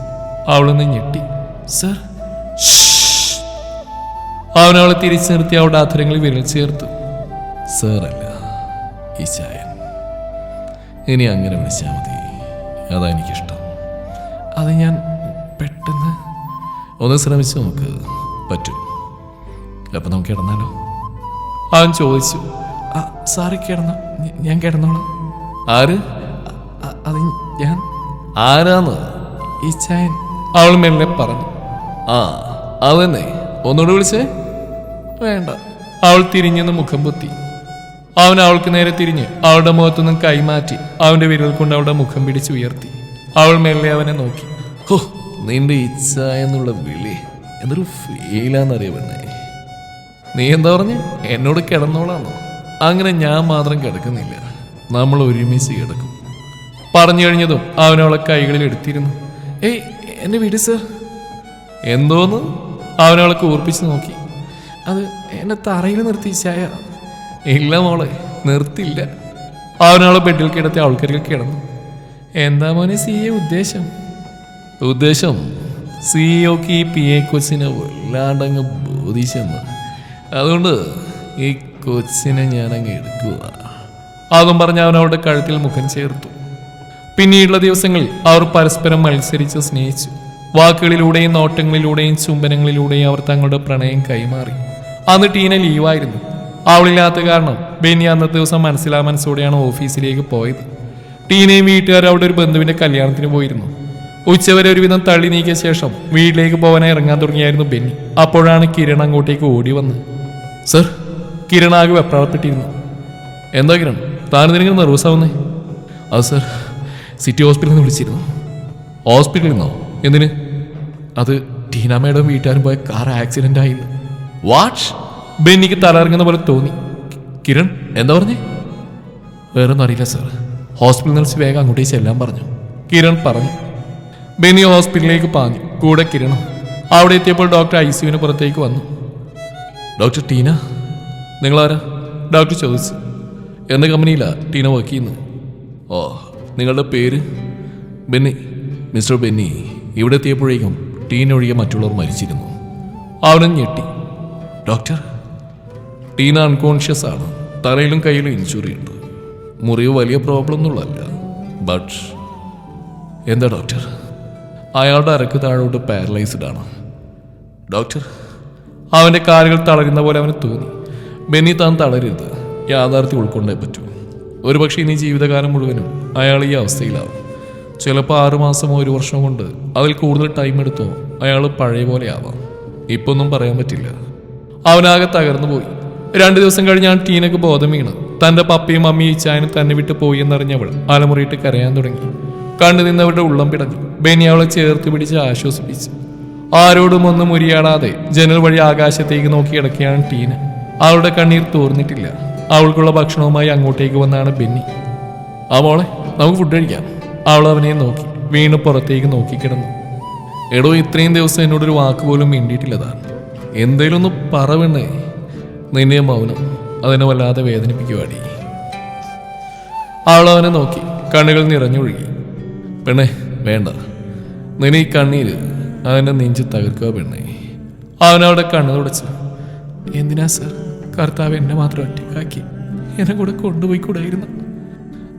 അവളൊന്ന് ഞെട്ടി. സർ. അവൻ അവളെ തിരിച്ചു നിർത്തി അവളുടെ അധരങ്ങളിൽ വിരൽ ചേർത്തു. സാറല്ല, ഈ ചായൻ. ഇനി അങ്ങനെ വിളിച്ചാൽ മതി, അതാ എനിക്കിഷ്ടം. അത് ഞാൻ പെട്ടെന്ന് ഒന്ന് ശ്രമിച്ചു നോക്ക്, പറ്റും. അപ്പൊ നമുക്ക് കിടന്നാലോ? അവൻ ചോദിച്ചു. സാറ് കിടന്നോ? ഞാൻ കിടന്നോളാം. ആര്? അത് ഞാൻ. ആരാന്ന്? ഈ ചായൻ, അവൾ മെല്ലെ പറഞ്ഞു. ആ അതന്നെ, ഒന്നുകൂടെ വിളിച്ചേ. വേണ്ട. അവൾ തിരിഞ്ഞെന്ന് മുഖം പൊത്തി. അവൻ അവൾക്ക് നേരെ തിരിഞ്ഞ് അവളുടെ മുഖത്തുനിന്നും കൈമാറ്റി അവന്റെ വിരൽ കൊണ്ട് അവളുടെ മുഖം പിടിച്ച് ഉയർത്തി. അവൾ മെല്ലെ അവനെ നോക്കി. ഹോ, നിന്റെ ഇച്ഛ എന്നുള്ള വിളി എന്തൊരു ഫീലാന്നറിയവണ്ണേ. നീ എന്താ പറഞ്ഞ്? എന്നോട് കിടന്നോളാന്നോ? അങ്ങനെ ഞാൻ മാത്രം കിടക്കുന്നില്ല, നമ്മൾ ഒരുമിച്ച് കിടക്കും. പറഞ്ഞു കഴിഞ്ഞതും അവൻ അവളെ കൈകളിൽ എടുത്തിരുന്നു. ഏയ്, എന്നെ വിട് സർ. എന്തോന്ന്? അവനവളെ കൂർപ്പിച്ച് നോക്കി. അത് എന്നെ തറയിൽ നിർത്തി ചായ. ഇല്ല മോളെ, നിർത്തില്ല. അവനവളെ ബെഡിൽ കിടത്തി അവൾക്കരികിൽ കിടന്നു. എന്താ മോനെ സിയെ ഉദ്ദേശം? ഉദ്ദേശം സിഇഒക്ക് ഈ പി എ കൊച്ചിനെ വല്ലാണ്ടങ്ങ് ബോധിച്ചെന്ന്. അതുകൊണ്ട് ഈ കൊച്ചിനെ ഞാനങ്ങ് എടുക്കുക. അതും പറഞ്ഞ് അവൻ അവളുടെ കഴുത്തിൽ മുഖം ചേർത്തു. പിന്നീടുള്ള ദിവസങ്ങളിൽ അവർ പരസ്പരം മത്സരിച്ച് സ്നേഹിച്ചു. വാക്കുകളിലൂടെയും നോട്ടങ്ങളിലൂടെയും ചുംബനങ്ങളിലൂടെയും അവർ തങ്ങളുടെ പ്രണയം കൈമാറി. അന്ന് ടീന ലീവായിരുന്നു. അവളില്ലാത്ത കാരണം ബെന്നി അന്നത്തെ ദിവസം മനസ്സിലാമനസ്സോടെയാണ് ഓഫീസിലേക്ക് പോയത്. ടീനയും വീട്ടുകാർ അവിടെ ഒരു ബന്ധുവിന്റെ കല്യാണത്തിന് പോയിരുന്നു. ഉച്ചവരെ ഒരുവിധം തള്ളി നീക്കിയ ശേഷം വീട്ടിലേക്ക് പോകാനായി ഇറങ്ങാൻ തുടങ്ങിയായിരുന്നു ബെന്നി. അപ്പോഴാണ് കിരൺ അങ്ങോട്ടേക്ക് ഓടി വന്നത്. സർ, കിരൺ ആകെ വെപ്രാളപ്പെട്ടിരുന്നു. എന്താ കിരൺ, താനെന്തിനെങ്കിലും നെർവസാവുന്നേ? അത് സർ, സിറ്റി ഹോസ്പിറ്റലിൽ നിന്ന് വിളിച്ചിരുന്നു. ഹോസ്പിറ്റലിൽ നിന്നോ? എന്തിന്? അത് ടീന മേഡം വീട്ടുകാരും പോയ കാർ ആക്സിഡന്റ് ആയിരുന്നു. വാട്ട്? ബെന്നിക്ക് തലയിറങ്ങുന്ന പോലെ തോന്നി. കിരൺ എന്താ പറഞ്ഞേ? വേറൊന്നും അറിയില്ല സർ, ഹോസ്പിറ്റലിൽ നിന്ന് വേഗം അങ്ങോട്ടേക്ക് ചെല്ലാൻ പറഞ്ഞു, കിരൺ പറഞ്ഞു. ബെന്നി ഹോസ്പിറ്റലിലേക്ക് പാഞ്ഞു, കൂടെ കിരണം. അവിടെ എത്തിയപ്പോൾ ഡോക്ടർ ICUവിന് പുറത്തേക്ക് വന്നു. ഡോക്ടർ ടീന, നിങ്ങളാരാ? ഡോക്ടർ ചോദിച്ചു. എന്ന കമ്പനിയിലാണ് ടീന വർക്ക് ചെയ്യുന്നത്. ഓ, നിങ്ങളുടെ പേര്? ബെന്നി. മിസ്റ്റർ ബെന്നി, ഇവിടെ എത്തിയപ്പോഴേക്കും ടീന ഒഴികെ മറ്റുള്ളവർ മരിച്ചിരുന്നു. അവനും ഞെട്ടി. ഡോക്ടർ, ടീന അൺകോൺഷ്യസ് ആണ്. തലയിലും കയ്യിലും ഇൻജുറി ഉണ്ട്. മുറിവ് വലിയ പ്രോബ്ലം ഒന്നുള്ളതല്ല. ബട്ട് എന്താ ഡോക്ടർ? അയാളുടെ അരക്ക് താഴോട്ട് പാരലൈസ്ഡ് ആണ്. ഡോക്ടർ, അവൻ്റെ കാലുകൾ തളരുന്ന പോലെ അവന് തോന്നി. ബെന്നി, താൻ തളരരുത്, യാഥാർത്ഥ്യം ഉൾക്കൊണ്ടേ പറ്റൂ. ഒരുപക്ഷെ ഇനി ജീവിതകാലം മുഴുവനും അയാൾ ഈ അവസ്ഥയിലാവും. ചിലപ്പോൾ 6 മാസമോ 1 വർഷം കൊണ്ട് അതിൽ കൂടുതൽ ടൈം എടുത്തോ അയാൾ പഴയ പോലെ ആവാം. ഇപ്പൊന്നും പറയാൻ പറ്റില്ല. അവനാകെ തകർന്നു പോയി. 2 ദിവസം കഴിഞ്ഞാണ് ടീനക്ക് ബോധം വീണ്. തൻ്റെ പപ്പയും അമ്മയും ഇച്ചായനും തന്നെ വിട്ട് പോയി എന്നറിഞ്ഞവൾ അലമുറിയിട്ട് കരയാൻ തുടങ്ങി. കണ്ടു നിന്നവരുടെ ഉള്ളം പിടഞ്ഞു. ബെന്നി അവളെ ചേർത്ത് പിടിച്ച് ആശ്വസിപ്പിച്ചു. ആരോടും ഒന്നും മുരിയാടാതെ ജനൽ വഴി ആകാശത്തേക്ക് നോക്കി കിടക്കുകയാണ് ടീന. അവളുടെ കണ്ണീർ തോർന്നിട്ടില്ല. അവൾക്കുള്ള ഭക്ഷണവുമായി അങ്ങോട്ടേക്ക് വന്നാണ് ബെന്നി. ആ മോളെ, നമുക്ക് ഫുഡ് കഴിക്കാം. അവൾ അവനെ നോക്കി വീണ്ടും പുറത്തേക്ക് നോക്കിക്കിടന്നു. എടോ, ഇത്രയും ദിവസം എന്നോടൊരു വാക്ക് പോലും മിണ്ടിയിട്ടില്ലതാ. എന്തേലും ഒന്ന് പറവണ്ണേ. നിന്നെ മൗനം അതിനെ വല്ലാതെ വേദനിപ്പിക്കുവാടി. അവൾ അവനെ നോക്കി, കണ്ണുകൾ നിറഞ്ഞൊഴുകി. പെണ്ണെ വേണ്ട, നിന്നെ ഈ കണ്ണീര് അവൻ്റെ നെഞ്ച് തകർക്കുക പെണ്ണെ. അവനവിടെ കണ്ണു തുടച്ചു. എന്തിനാ സർ, കർത്താവ് എന്നെ മാത്രം ഒറ്റക്കാക്കി എന്നെ കൂടെ കൊണ്ടുപോയിക്കൂടായിരുന്നു.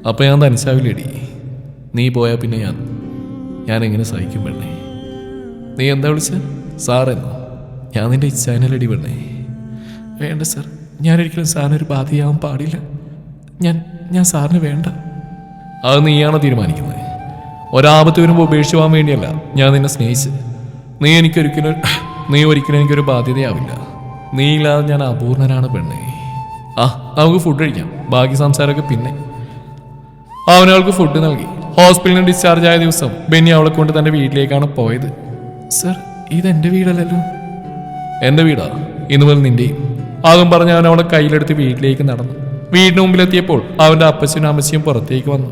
അപ്പം ഞാൻ തനിച്ചാവില്ലേടി. നീ പോയാൽ പിന്നെ ഞാൻ എങ്ങനെ സഹിക്കും പെണ്ണേ? നീ എന്താ വിളിച്ച? സാറെന്നോ? ഞാൻ നിന്റെ ഇച്ഛാനലടി പെണ്ണേ. വേണ്ട സർ, ഞാനൊരിക്കലും സാറിനൊരു ബാധയാവാൻ പാടില്ല. ഞാൻ സാറിന് വേണ്ട. അത് നീയാണോ തീരുമാനിക്കുന്നത്? ഒരാപത്ത് വരുമ്പോൾ ഉപേക്ഷിച്ചു പോകാൻ വേണ്ടിയല്ല ഞാൻ നിന്നെ സ്നേഹിച്ച്. നീ ഒരിക്കലും എനിക്കൊരു ബാധ്യതയാവില്ല. നീ ഇല്ലാതെ ഞാൻ അപൂർണനാണ് പെണ്ണേ. നമുക്ക് ഫുഡ് കഴിക്കാം, ബാക്കി സംസാരമൊക്കെ പിന്നെ. അവനവൾക്ക് ഫുഡ് നൽകി. ഹോസ്പിറ്റലിൽ നിന്ന് ഡിസ്ചാർജ് ആയ ദിവസം ബെന്നി അവളെ കൊണ്ട് തൻ്റെ വീട്ടിലേക്കാണ് പോയത്. സർ, ഇതെൻ്റെ വീടല്ലല്ലോ. എൻ്റെ വീടാ, ഇന്നു മുതൽ നിന്റെയും. അതും പറഞ്ഞ് അവൻ അവളെ കയ്യിലെടുത്ത് വീട്ടിലേക്ക് നടന്നു. വീടിന് മുമ്പിലെത്തിയപ്പോൾ അവൻ്റെ അപ്പച്ചനും അമ്മച്ചിയും പുറത്തേക്ക് വന്നു.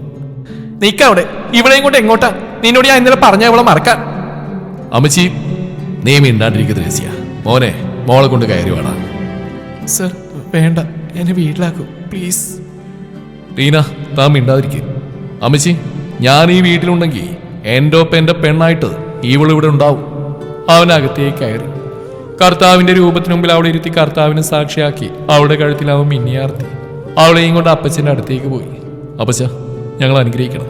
നീക്കവിടെ, ഇവിടെയും കൊണ്ട് എങ്ങോട്ടാ? നിന്നോട് ഞാൻ ഇന്നലെ പറഞ്ഞ അവളെ മറക്കാൻ. അമ്മച്ചി, നീ മിണ്ടാണ്ടിരിക്കുന്ന രഹസ്യ. മോനെ, മോളെ കൊണ്ട് കയറി വേണം. സർ വേണ്ട, എന്നെ വീട്ടിലാക്കൂ പ്ലീസ്. ടീന, താൻ മിണ്ടാതിരിക്കും. അമ്മച്ചി, ഞാൻ ഈ വീട്ടിലുണ്ടെങ്കിൽ എൻ്റെ ഒപ്പം എൻ്റെ പെണ്ണായിട്ട് ഇവളിവിടെ ഉണ്ടാവും. അവനകത്തേക്ക് കയറി. കർത്താവിൻ്റെ രൂപത്തിന് മുമ്പിൽ അവിടെ ഇരുത്തി കർത്താവിനെ സാക്ഷിയാക്കി അവളുടെ കഴുത്തിൽ അവൻ മിന്നിയാർത്തി. അവളെയും കൊണ്ട് അപ്പച്ചൻ്റെ അടുത്തേക്ക് പോയി. അപ്പച്ച, ഞങ്ങൾ അനുഗ്രഹിക്കണം.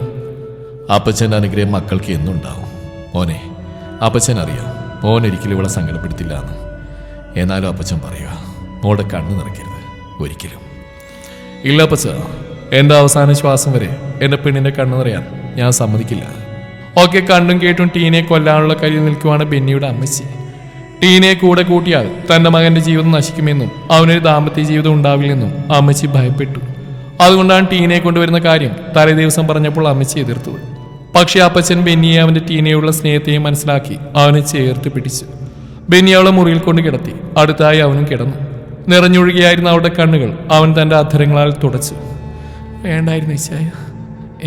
അപ്പച്ചൻ്റെ അനുഗ്രഹം മക്കൾക്ക് എന്നുണ്ടാവും. മോനെ, അപ്പച്ചൻ അറിയാം മോൻ ഒരിക്കലും ഇവളെ സങ്കടപ്പെടുത്തില്ല എന്ന്. എന്നാലും അപ്പച്ചൻ പറയുക, മോളുടെ കണ്ണ് നിറയ്ക്കരുത് ഒരിക്കലും. ഇല്ല അപ്പച്ച, എൻ്റെ അവസാന ശ്വാസം വരെ എൻ്റെ പെണ്ണിൻ്റെ കണ്ണ് നിറയാൻ ഞാൻ സമ്മതിക്കില്ല. ഒക്കെ കണ്ടും കേട്ടും ടീനയെ കൊല്ലാനുള്ള കയ്യിൽ നിൽക്കുവാണ് ബെന്നിയുടെ അമ്മച്ചി. ടീനയെ കൂടെ കൂട്ടിയാൽ തൻ്റെ മകൻ്റെ ജീവിതം നശിക്കുമെന്നും അവനൊരു ദാമ്പത്യ ജീവിതം ഉണ്ടാവില്ലെന്നും അമ്മച്ചി ഭയപ്പെട്ടു. അതുകൊണ്ടാണ് ടീനയെ കൊണ്ടുവരുന്ന കാര്യം തലേ ദിവസം പറഞ്ഞപ്പോൾ അമ്മച്ചി എതിർത്തത്. പക്ഷേ അപ്പച്ചൻ ബെന്നിയെ അവൻ്റെ ടീനയുള്ള സ്നേഹത്തെയും മനസ്സിലാക്കി അവനെ ചേർത്ത് പിടിച്ചു. ബെന്നി അവളെ മുറിയിൽ കൊണ്ട് കിടത്തി. അടുത്തായി അവനും കിടന്നു. നിറഞ്ഞൊഴുകിയായിരുന്ന അവളുടെ കണ്ണുകൾ അവൻ തൻ്റെ അധരങ്ങളാൽ തുടച്ചു. വേണ്ടായിരുന്നു ഇച്ചായ,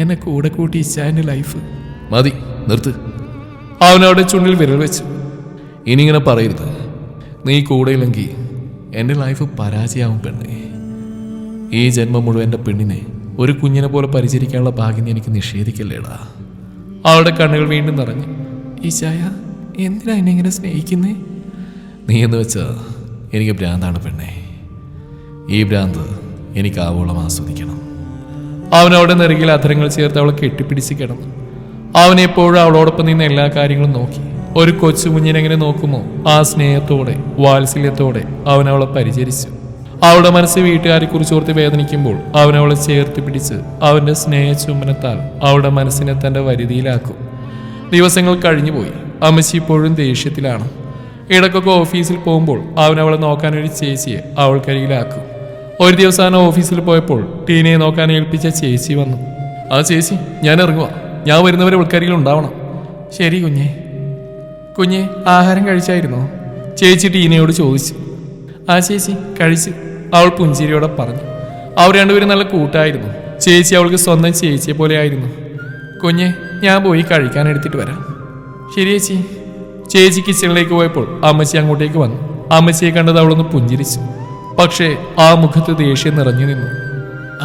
എന്നെ കൂടെ കൂട്ടി ഇച്ചായൻ്റെ ലൈഫ്. മതി, നിർത്ത്. അവനവിടെ ചുണ്ടിൽ വിരൽ വെച്ചു. ഇനിയിങ്ങനെ പറയരുത്. നീ കൂടെയില്ലെങ്കിൽ എൻ്റെ ലൈഫ് പരാജയമാവും പെണ്ണേ. ഈ ജന്മം മുഴുവൻ എൻ്റെ പെണ്ണിനെ ഒരു കുഞ്ഞിനെ പോലെ പരിചരിക്കാനുള്ള ഭാഗ്യം നീ എനിക്ക് നിഷേധിക്കല്ലേടാ. അവളുടെ കണ്ണുകൾ വീണ്ടും നിറഞ്ഞു. ഈശായ, എന്തിനാ എന്നെ ഇങ്ങനെ സ്നേഹിക്കുന്നേ? നീ എന്ന് വെച്ചാ എനിക്ക് ഭ്രാന്താണ് പെണ്ണെ. ഈ ഭ്രാന്ത് എനിക്ക് ആവോളം ആസ്വദിക്കണം. അവൻ അവളുടെ നെറുകിൽ അധരങ്ങൾ ചേർത്ത് അവളെ കെട്ടിപ്പിടിച്ച് കിടന്നു. അവൻ എപ്പോഴും അവളോടൊപ്പം നിന്ന് എല്ലാ കാര്യങ്ങളും നോക്കി. ഒരു കൊച്ചു കുഞ്ഞിനെങ്ങനെ നോക്കുമോ ആ സ്നേഹത്തോടെ വാത്സല്യത്തോടെ അവൻ അവളെ പരിചരിച്ചു. അവളുടെ മനസ്സ് വീട്ടുകാരെ കുറിച്ചോർത്ത് വേദനിക്കുമ്പോൾ അവൻ അവളെ ചേർത്ത് പിടിച്ച് അവന്റെ സ്നേഹ ചുംബനത്താൽ അവളുടെ മനസ്സിനെ തന്റെ വരുതിയിലാക്കും. ദിവസങ്ങൾ കഴിഞ്ഞുപോയി. അമ്മച്ചി ഇപ്പോഴും ദേഷ്യത്തിലാണ്. ഇടയ്ക്കൊക്കെ ഓഫീസിൽ പോകുമ്പോൾ അവൻ അവളെ നോക്കാൻ ഒരു ചേച്ചിയെ അവൾക്കരികിലാക്കും. ഒരു ദിവസം ഓഫീസിൽ പോയപ്പോൾ ടീനയെ നോക്കാൻ ഏൽപ്പിച്ച ചേച്ചി വന്നു. ആ ചേച്ചി, ഞാൻ ഇറങ്ങുക. ഞാൻ വരുന്നവരെ ഉൾക്കരികിൽ ഉണ്ടാവണം. ശരി കുഞ്ഞെ. കുഞ്ഞെ, ആഹാരം കഴിച്ചായിരുന്നോ? ചേച്ചി ടീനയോട് ചോദിച്ചു. ആ ചേച്ചി, കഴിച്ചു, അവൾ പുഞ്ചിരിയോടെ പറഞ്ഞു. അവർ രണ്ടുപേരും നല്ല കൂട്ടായിരുന്നു. ചേച്ചി അവൾക്ക് സ്വന്തം ചേച്ചിയെ പോലെ ആയിരുന്നു. കുഞ്ഞെ, ഞാൻ പോയി കഴിക്കാൻ എടുത്തിട്ട് വരാം. ശരി ചേച്ചി. ചേച്ചി കിച്ചണിലേക്ക് പോയപ്പോൾ അമ്മച്ചി അങ്ങോട്ടേക്ക് വന്നു. അമ്മച്ചിയെ കണ്ടത് അവളൊന്ന് പുഞ്ചിരിച്ചു. പക്ഷേ ആ മുഖത്ത് ദേഷ്യം നിറഞ്ഞു നിന്നു.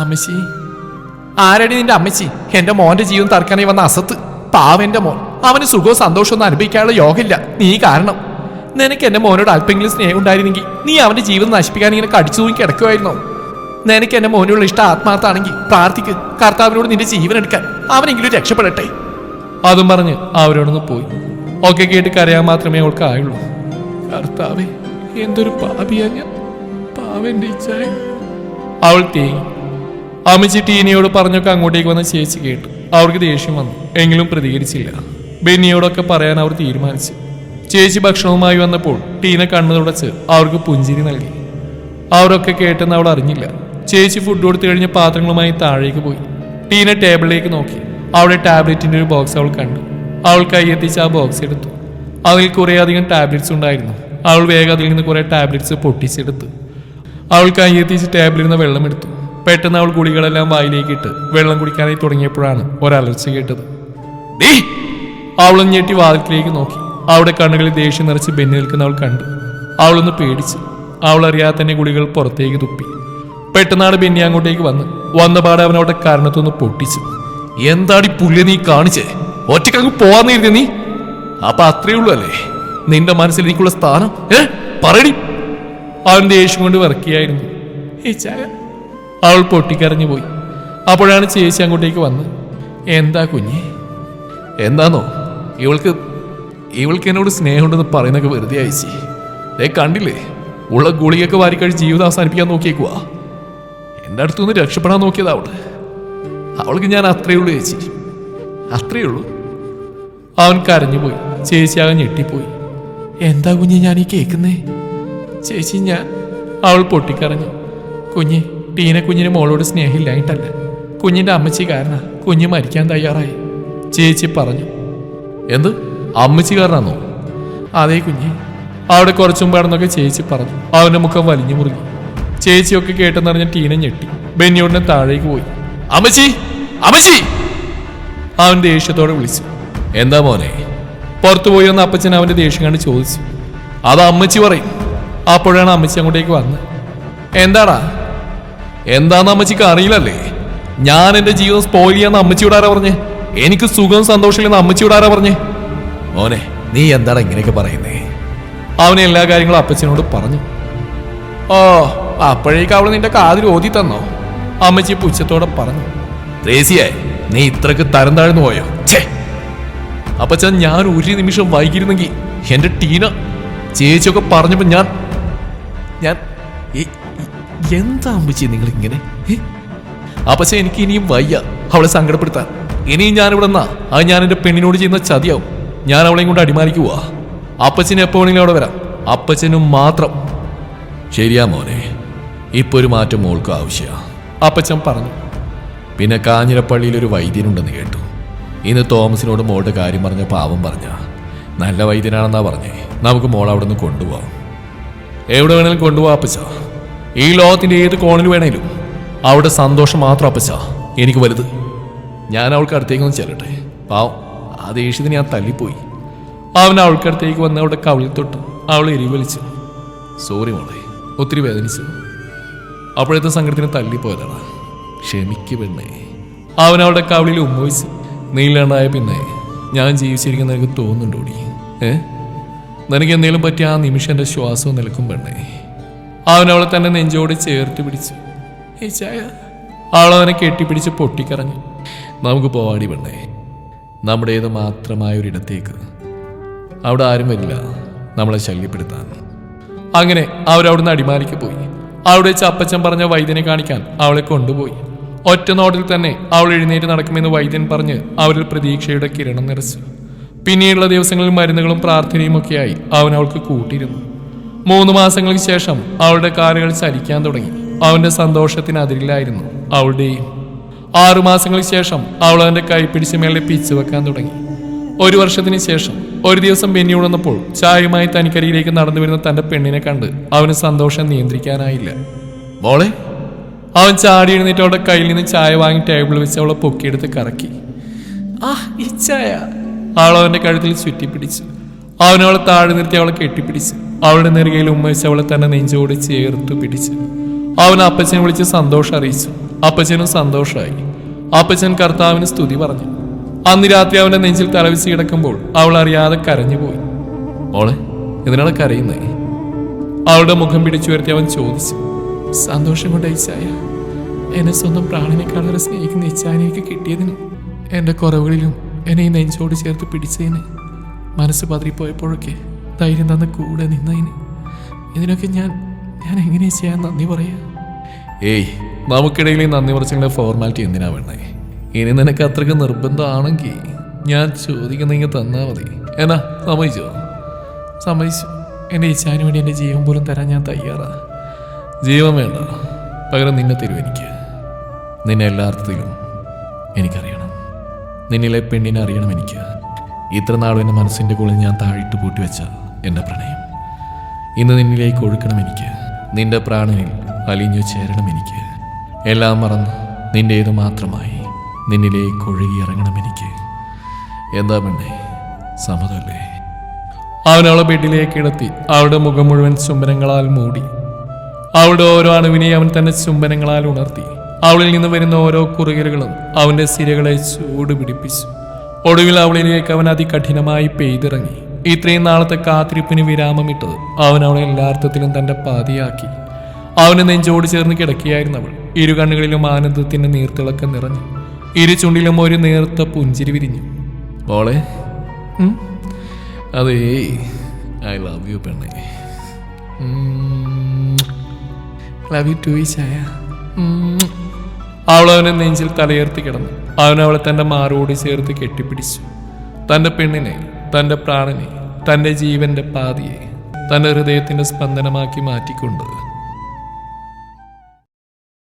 അമ്മച്ചി. ആരടി നിന്റെ അമ്മച്ചി? എന്റെ മോന്റെ ജീവൻ തർക്കാനായി വന്ന അസത്ത്. പാവന്റെ മോൻ. അവന് സുഖവും സന്തോഷവും അനുഭവിക്കാനുള്ള യോഗമില്ല നീ കാരണം. നിനക്ക് എന്റെ മോനോട് അല്പെങ്കിലും സ്നേഹം ഉണ്ടായിരുന്നെങ്കിൽ നീ അവന്റെ ജീവിതം നശിപ്പിക്കാൻ ഇങ്ങനെ കടിച്ചു തൂങ്ങി കിടക്കുമായിരുന്നോ? നിനക്ക് എന്റെ മോനുള്ള ഇഷ്ടം ആത്മാർത്ഥമാണെങ്കിൽ പ്രാർത്ഥിക്ക് കർത്താവിനോട് നിന്റെ ജീവൻ എടുക്കാൻ. അവനെങ്കിലും രക്ഷപ്പെടട്ടെ. അതും പറഞ്ഞ് അവരോടൊന്ന് പോയി. ഒക്കെ കേട്ട് കരയാൻ മാത്രമേ അവൾക്ക് ആയുള്ളൂ. കർത്താവേ, എന്തൊരു പാപിയാ ഞാൻ. പാവന്റെ ഇച്ഛായ. അവൾ തേങ്ങി. അമ്മച്ചി ടീനയോട് പറഞ്ഞൊക്കെ അങ്ങോട്ടേക്ക് വന്ന ചേച്ചി കേട്ടു. അവർക്ക് ദേഷ്യം വന്നു. എങ്കിലും പ്രതികരിച്ചില്ല. ബെന്നിയോടൊക്കെ പറയാൻ അവർ തീരുമാനിച്ചു. ചേച്ചി ഭക്ഷണവുമായി വന്നപ്പോൾ ടീന കണ്ണു തുടച്ച് അവർക്ക് പുഞ്ചിരി നൽകി. അവരൊക്കെ കേട്ടെന്ന് അവൾ അറിഞ്ഞില്ല. ചേച്ചി ഫുഡ് കൊടുത്തു കഴിഞ്ഞ പാത്രങ്ങളുമായി താഴേക്ക് പോയി. ടീന ടേബിളിലേക്ക് നോക്കി. അവിടെ ടാബ്ലറ്റിന്റെ ഒരു ബോക്സ് അവൾ കണ്ടു. അവൾ കൈയെത്തിച്ച് ആ ബോക്സ് എടുത്തു. അതിൽ കുറേ അധികം ടാബ്ലറ്റ്സ് ഉണ്ടായിരുന്നു. അവൾ വേഗം അതിൽ നിന്ന് കുറേ ടാബ്ലറ്റ്സ് പൊട്ടിച്ചെടുത്തു. അവൾ കൈയെത്തിച്ച് ടേബിളിൽ വെള്ളം എടുത്തു. പെട്ടെന്ന് അവൾ കുടികളെല്ലാം വായിലേക്ക് ഇട്ട് വെള്ളം കുടിക്കാനായി തുടങ്ങിയപ്പോഴാണ് ഒരലർച്ച കേട്ടത്. അവളും ഞെട്ടി വാതിലേക്ക് നോക്കി. അവിടെ കണ്ണുകളിൽ ദേഷ്യം നിറച്ച് ബെന്നി നിൽക്കുന്ന അവൾ കണ്ടു. അവളൊന്ന് പേടിച്ചു. അവൾ അറിയാതെ തന്നെ കുടികൾ പുറത്തേക്ക് തുപ്പി. പെട്ടെന്നാണ് ബെന്നി അങ്ങോട്ടേക്ക് വന്നപാടെ അവനവിടെ കാരണത്തൊന്ന് പൊട്ടിച്ചു. എന്താടി പുല്ല് നീ കാണിച്ചേ? ഒറ്റക്കങ്ങ് പോവാന്നിരുന്നേ നീ? അപ്പൊ അത്രേ ഉള്ളൂ അല്ലേ നിന്റെ മനസ്സിൽ എനിക്കുള്ള സ്ഥാനം? പറയടി. അവൻ ദേഷ്യം കൊണ്ട് വിറക്കിയായിരുന്നു. അവൾ പൊട്ടിക്കരഞ്ഞു പോയി. അപ്പോഴാണ് ചേച്ചി അങ്ങോട്ടേക്ക് വന്ന്. എന്താ കുഞ്ഞെ? എന്താന്നോ, ഇവൾക്ക് എന്നോട് സ്നേഹമുണ്ടെന്ന് പറയുന്നൊക്കെ വെറുതെ അയച്ചി. കണ്ടില്ലേ, ഉള്ള ഗുളികയൊക്കെ വാരിക്കഴിച്ച് ജീവിതം അവസാനിപ്പിക്കാൻ നോക്കിയേക്കുവാ. എൻ്റെ അടുത്തുനിന്ന് രക്ഷപ്പെടാൻ നോക്കിയതാ അവൾക്ക് ഞാൻ അത്രയേ ഉള്ളൂ ചേച്ചി, അത്രയേ ഉള്ളൂ. അവൻ കരഞ്ഞുപോയി. ചേച്ചി ആകെ ഞെട്ടിപ്പോയി. എന്താ കുഞ്ഞെ ഞാൻ ഈ കേൾക്കുന്നേ? ചേച്ചി ഞാൻ. അവൾ പൊട്ടിക്കരഞ്ഞു. കുഞ്ഞെ, ടീന കുഞ്ഞിന് മോളോട് സ്നേഹമില്ലായിട്ടല്ല, കുഞ്ഞിന്റെ അമ്മച്ചി കാരണ കുഞ്ഞ് മരിക്കാൻ തയ്യാറായി. ചേച്ചി പറഞ്ഞു. എന്ത് അമ്മച്ചി കാരണാന്നോ? അതേ കുഞ്ഞെ. അവിടെ കുറച്ചും പാടുന്നൊക്കെ ചേച്ചി പറഞ്ഞു. അവന്റെ മുഖം വലിഞ്ഞു മുറുകി. ചേച്ചിയൊക്കെ കേട്ടെന്നറിഞ്ഞ ടീന ഞെട്ടി ബെന്നിയോടിനെ താഴേക്ക് പോയി. അമ്മച്ചി, അമ്മച്ചി! അവൻ ദേഷ്യത്തോടെ വിളിച്ചു. എന്താ മോനെ? പുറത്തുപോയി വന്ന അപ്പച്ചൻ അവന്റെ ദേഷ്യം കണ്ട് ചോദിച്ചു. അത് അമ്മച്ചി പറയും. അപ്പോഴാണ് അമ്മച്ചി അങ്ങോട്ടേക്ക് വന്ന്. എന്താടാ? എന്താന്ന് അമ്മച്ചിക്ക് അറിയില്ലല്ലേ? ഞാൻ എന്റെ ജീവിതം സ്പോയിൽ ചെയ്യാന്ന് അമ്മച്ചിയോട് ആരാ പറഞ്ഞേ? എനിക്ക് സുഖവും സന്തോഷമില്ലെന്ന് അമ്മച്ചിയോട് ആരാ പറഞ്ഞേ? മോനെ, നീ എന്താണ് ഇങ്ങനെയൊക്കെ പറയുന്നേ? അവൻ എല്ലാ കാര്യങ്ങളും അപ്പച്ചനോട് പറഞ്ഞു. ഓ, അപ്പോഴേക്ക് അവള് നിന്റെ കാതിൽ ഓതി തന്നോ? അമ്മച്ചി പുച്ഛത്തോടെ പറഞ്ഞു. ത്രേസിയെ, നീ ഇത്രക്ക് തരം താഴ്ന്നു പോയോ? അപ്പച്ചൻ, ഞാൻ ഒരു നിമിഷം വൈകിരുന്നെങ്കിൽ എന്റെ ടീന ചേച്ചിയൊക്കെ പറഞ്ഞപ്പോ ഞാൻ എന്താ അമ്മച്ചി നിങ്ങൾ ഇങ്ങനെ? അപ്പച്ച, എനിക്ക് ഇനിയും വയ്യ അവളെ സങ്കടപ്പെടുത്താൻ. ഇനിയും ഞാനിവിടെ നിന്നാ അത് ഞാൻ എന്റെ പെണ്ണിനോട് ചെയ്യുന്ന ചതിയാവും. ഞാൻ അവളെയും കൊണ്ട് അടിമാലിക്ക് പോവാ. അപ്പച്ചന് എപ്പോ വേണമെങ്കിലും അവിടെ വരാം, അപ്പച്ചനും മാത്രം. ശരിയാ മോനെ, ഇപ്പൊ ഒരു മാറ്റം മോൾക്ക് ആവശ്യമാ, അപ്പച്ചൻ പറഞ്ഞു. പിന്നെ കാഞ്ഞിരപ്പള്ളിയിൽ ഒരു വൈദ്യനുണ്ടെന്ന് കേട്ടു. ഇന്ന് തോമസിനോട് മോളുടെ കാര്യം പറഞ്ഞ പാവം പറഞ്ഞ നല്ല വൈദ്യനാണെന്നാ പറഞ്ഞേ. നമുക്ക് മോൾ അവിടെ നിന്ന് കൊണ്ടുപോവാം. എവിടെ വേണേലും കൊണ്ടുപോവാ അപ്പച്ച. ഈ ലോകത്തിന്റെ ഏത് കോണിൽ വേണേലും. അവിടെ സന്തോഷം മാത്രം അപ്പച്ച എനിക്ക് വലുത്. ഞാൻ അവൾക്ക് അടുത്തേക്കൊന്ന് ചെല്ലട്ടെ. പാവം, ആ ദേഷ്യത്തിന് ഞാൻ തല്ലിപ്പോയി. അവൻ അവൾക്കടുത്തേക്ക് വന്ന് അവളുടെ കവിളിൽ തൊട്ടു. അവൾ എരിവലിച്ചു. സോറി മോളെ, ഒത്തിരി വേദനിച്ചു. അപ്പോഴത്തെ സങ്കടത്തിന് തല്ലിപ്പോയതാണ്. ക്ഷമിക്ക് പെണ്ണേ. അവൻ അവളുടെ കവിളിൽ ഉമ്മോയിച്ചു. നീലാണ്ടായ പിന്നെ ഞാൻ ജീവിച്ചിരിക്കുന്ന എനിക്ക് തോന്നുന്നുണ്ടോടി? നിനക്ക് എന്തെങ്കിലും പറ്റിയ ആ നിമിഷം എൻ്റെ ശ്വാസവും നിലക്കും പെണ്ണേ. അവൻ അവളെ തന്നെ നെഞ്ചോട് ചേർത്ത് പിടിച്ചു. അവളവനെ കെട്ടിപ്പിടിച്ച് പൊട്ടിക്കറഞ്ഞു. നമുക്ക് പോവാടി പെണ്ണേ, നമ്മുടേത് മാത്രമായ ഒരിടത്തേക്ക്. അവിടെ ആരും വരില്ല നമ്മളെ ശല്യപ്പെടുത്താൻ. അങ്ങനെ അവരവിടുന്ന് അടിമാലിക്ക് പോയി. അവിടെ വെച്ച് അപ്പച്ചൻ പറഞ്ഞ വൈദ്യനെ കാണിക്കാൻ അവളെ കൊണ്ടുപോയി. ഒറ്റ നോട്ടിൽ തന്നെ അവൾ എഴുന്നേറ്റ് നടക്കുമെന്ന് വൈദ്യൻ പറഞ്ഞ് അവരിൽ പ്രതീക്ഷയുടെ കിരണം നിറച്ചു. പിന്നീടുള്ള ദിവസങ്ങളിൽ മരുന്നുകളും പ്രാർത്ഥനയും ഒക്കെയായി അവൻ അവൾക്ക് കൂട്ടിയിരുന്നു. 3 മാസങ്ങൾക്ക് ശേഷം അവളുടെ കാലുകൾ ചലിക്കാൻ തുടങ്ങി. അവന്റെ സന്തോഷത്തിന് അതിരില്ലായിരുന്നു അവളുടെയും. 6 മാസങ്ങൾക്ക് ശേഷം അവൾ അവന്റെ കൈ പിടിച്ച് മേലെ പിച്ചു വെക്കാൻ തുടങ്ങി. 1 വർഷത്തിന് ശേഷം ഒരു ദിവസം ബെന്നി ഉണർന്നപ്പോൾ ചായയുമായി തനിക്കരിയിലേക്ക് നടന്നു വരുന്ന തന്റെ പെണ്ണിനെ കണ്ട് അവന് സന്തോഷം നിയന്ത്രിക്കാനായില്ല. മോളെ. അവൻ ചാടി എഴുന്നേറ്റ് അവളുടെ കയ്യിൽ നിന്ന് ചായ വാങ്ങി ടേബിളിൽ വെച്ച് അവളെ പൊക്കിയെടുത്ത് കറക്കി. ഈ ചായ അവളവന്റെ കഴുത്തിൽ ചുറ്റിപ്പിടിച്ചു. അവനവളെ താഴെ നിർത്തി അവളെ കെട്ടിപ്പിടിച്ചു. അവളുടെ നെറുകയിൽ ഉമ്മച്ച് അവളെ തന്നെ നെഞ്ചോട് ചേർത്തു പിടിച്ചു. അവൻ അപ്പച്ചനെ വിളിച്ച് സന്തോഷം അറിയിച്ചു. അപ്പച്ചനും സന്തോഷമായി. അപ്പച്ചൻ കർത്താവിന് സ്തുതി പറഞ്ഞു. അന്ന് രാത്രി അവന്റെ നെഞ്ചിൽ തലവിച്ച് കിടക്കുമ്പോൾ അവൾ അറിയാതെ കരഞ്ഞുപോയി. മോളെ, എന്തിനാണ് കരയുന്നേ? അവളുടെ മുഖം പിടിച്ചു വരുത്തി അവൻ ചോദിച്ചു. സന്തോഷം കൊണ്ട് ഇച്ചായ, എന്നെ സ്വന്തം പ്രാണനേക്കാളേറെ സ്നേഹിക്കുന്ന ഇച്ചായനെ എനിക്ക് കിട്ടിയതിന്, എൻ്റെ കുറവുകളിലും എന്നെ ഈ നെഞ്ചോട് ചേർത്ത് പിടിച്ചതിന്, മനസ്സ് പതറിപ്പോയപ്പോഴൊക്കെ ധൈര്യം തന്ന് കൂടെ നിന്നതിന്, ഇതിനൊക്കെ ഞാൻ എങ്ങനെ ചെയ്യാൻ നന്ദി പറയാ? നമുക്കിടയിൽ ഈ നന്ദി പറച്ചിലിന്റെ ഫോർമാലിറ്റി എന്തിനാ വേണ്ടേ? ഇനി നിനക്ക് അത്രയ്ക്ക് നിർബന്ധമാണെങ്കിൽ ഞാൻ ചോദിക്കുന്നെങ്കിൽ തന്നാ മതി. എന്നാ സമ്മതിച്ചോ? സമ്മതിച്ചു. എൻ്റെ ഇച്ഛാന് വേണ്ടി എൻ്റെ ജീവൻ പോലും തരാൻ ഞാൻ തയ്യാറാ. ജീവൻ വേണ്ട, പകരം നിന്നെ തരും എനിക്ക്. നിന്നെ എല്ലാ അർത്ഥത്തിലും എനിക്കറിയണം. നിന്നിലെ പെണ്ണിനെ അറിയണം എനിക്ക്. ഇത്ര നാളും എൻ്റെ മനസ്സിൻ്റെ കുളിൽ ഞാൻ താഴിട്ട് പൂട്ടി വെച്ച എൻ്റെ പ്രണയം ഇന്ന് നിന്നിലേക്ക് ഒഴുക്കണം എനിക്ക്. നിന്റെ പ്രാണനിൽ അലിഞ്ഞു ചേരണം എനിക്ക്. എല്ലാം മറന്ന് നിന്റേത് മാത്രമായി നിന്നിലേക്ക് ഒഴുകി ഇറങ്ങണം എനിക്ക്. എന്താ പെണ്ണേ, സമ്മതമല്ലേ? അവനവളെ ബെഡിലേക്ക് കിടത്തി അവളുടെ മുഖം മുഴുവൻ ചുംബനങ്ങളാൽ മൂടി. അവളുടെ ഓരോ അണുവിനെയും അവൻ തന്നെ ചുംബനങ്ങളാൽ ഉണർത്തി. അവളിൽ നിന്ന് വരുന്ന ഓരോ കുറുകലുകളും അവന്റെ സിരകളെ ചൂട് പിടിപ്പിച്ചു. ഒടുവിൽ അവളിലേക്ക് അവൻ അതികഠിനമായി പെയ്തിറങ്ങി. ഇത്രയും നാളത്തെ കാത്തിരിപ്പിന് വിരാമമിട്ടത് അവൻ അവളെ എല്ലാ അർത്ഥത്തിലും തന്റെ പാതിയാക്കി. അവന് നെഞ്ചോട് ചേർന്ന് കിടക്കുകയായിരുന്നു അവൾ. ഇരു കണ്ണുകളിലും ആനന്ദത്തിന്റെ നീർത്തിളക്കം നിറഞ്ഞു. ഇരു ചുണ്ടിലും ഒരു നേർത്ത പുഞ്ചിരി വിരിഞ്ഞു. മോളെ, അതേ, ഐ ലവ് യു പെണ്ണേ. ലവ് യു ടു ചായ. അവൾ അവനെ നെഞ്ചിൽ തലയുയർത്തി കിടന്നു. അവൻ അവളെ തന്റെ മാറോട് ചേർത്ത് കെട്ടിപ്പിടിച്ചു. തന്റെ പെണ്ണിനെ, തന്റെ പ്രാണനെ, തന്റെ ജീവന്റെ പാതിയെ തന്റെ ഹൃദയത്തിന്റെ സ്പന്ദനമാക്കി മാറ്റിക്കൊണ്ട്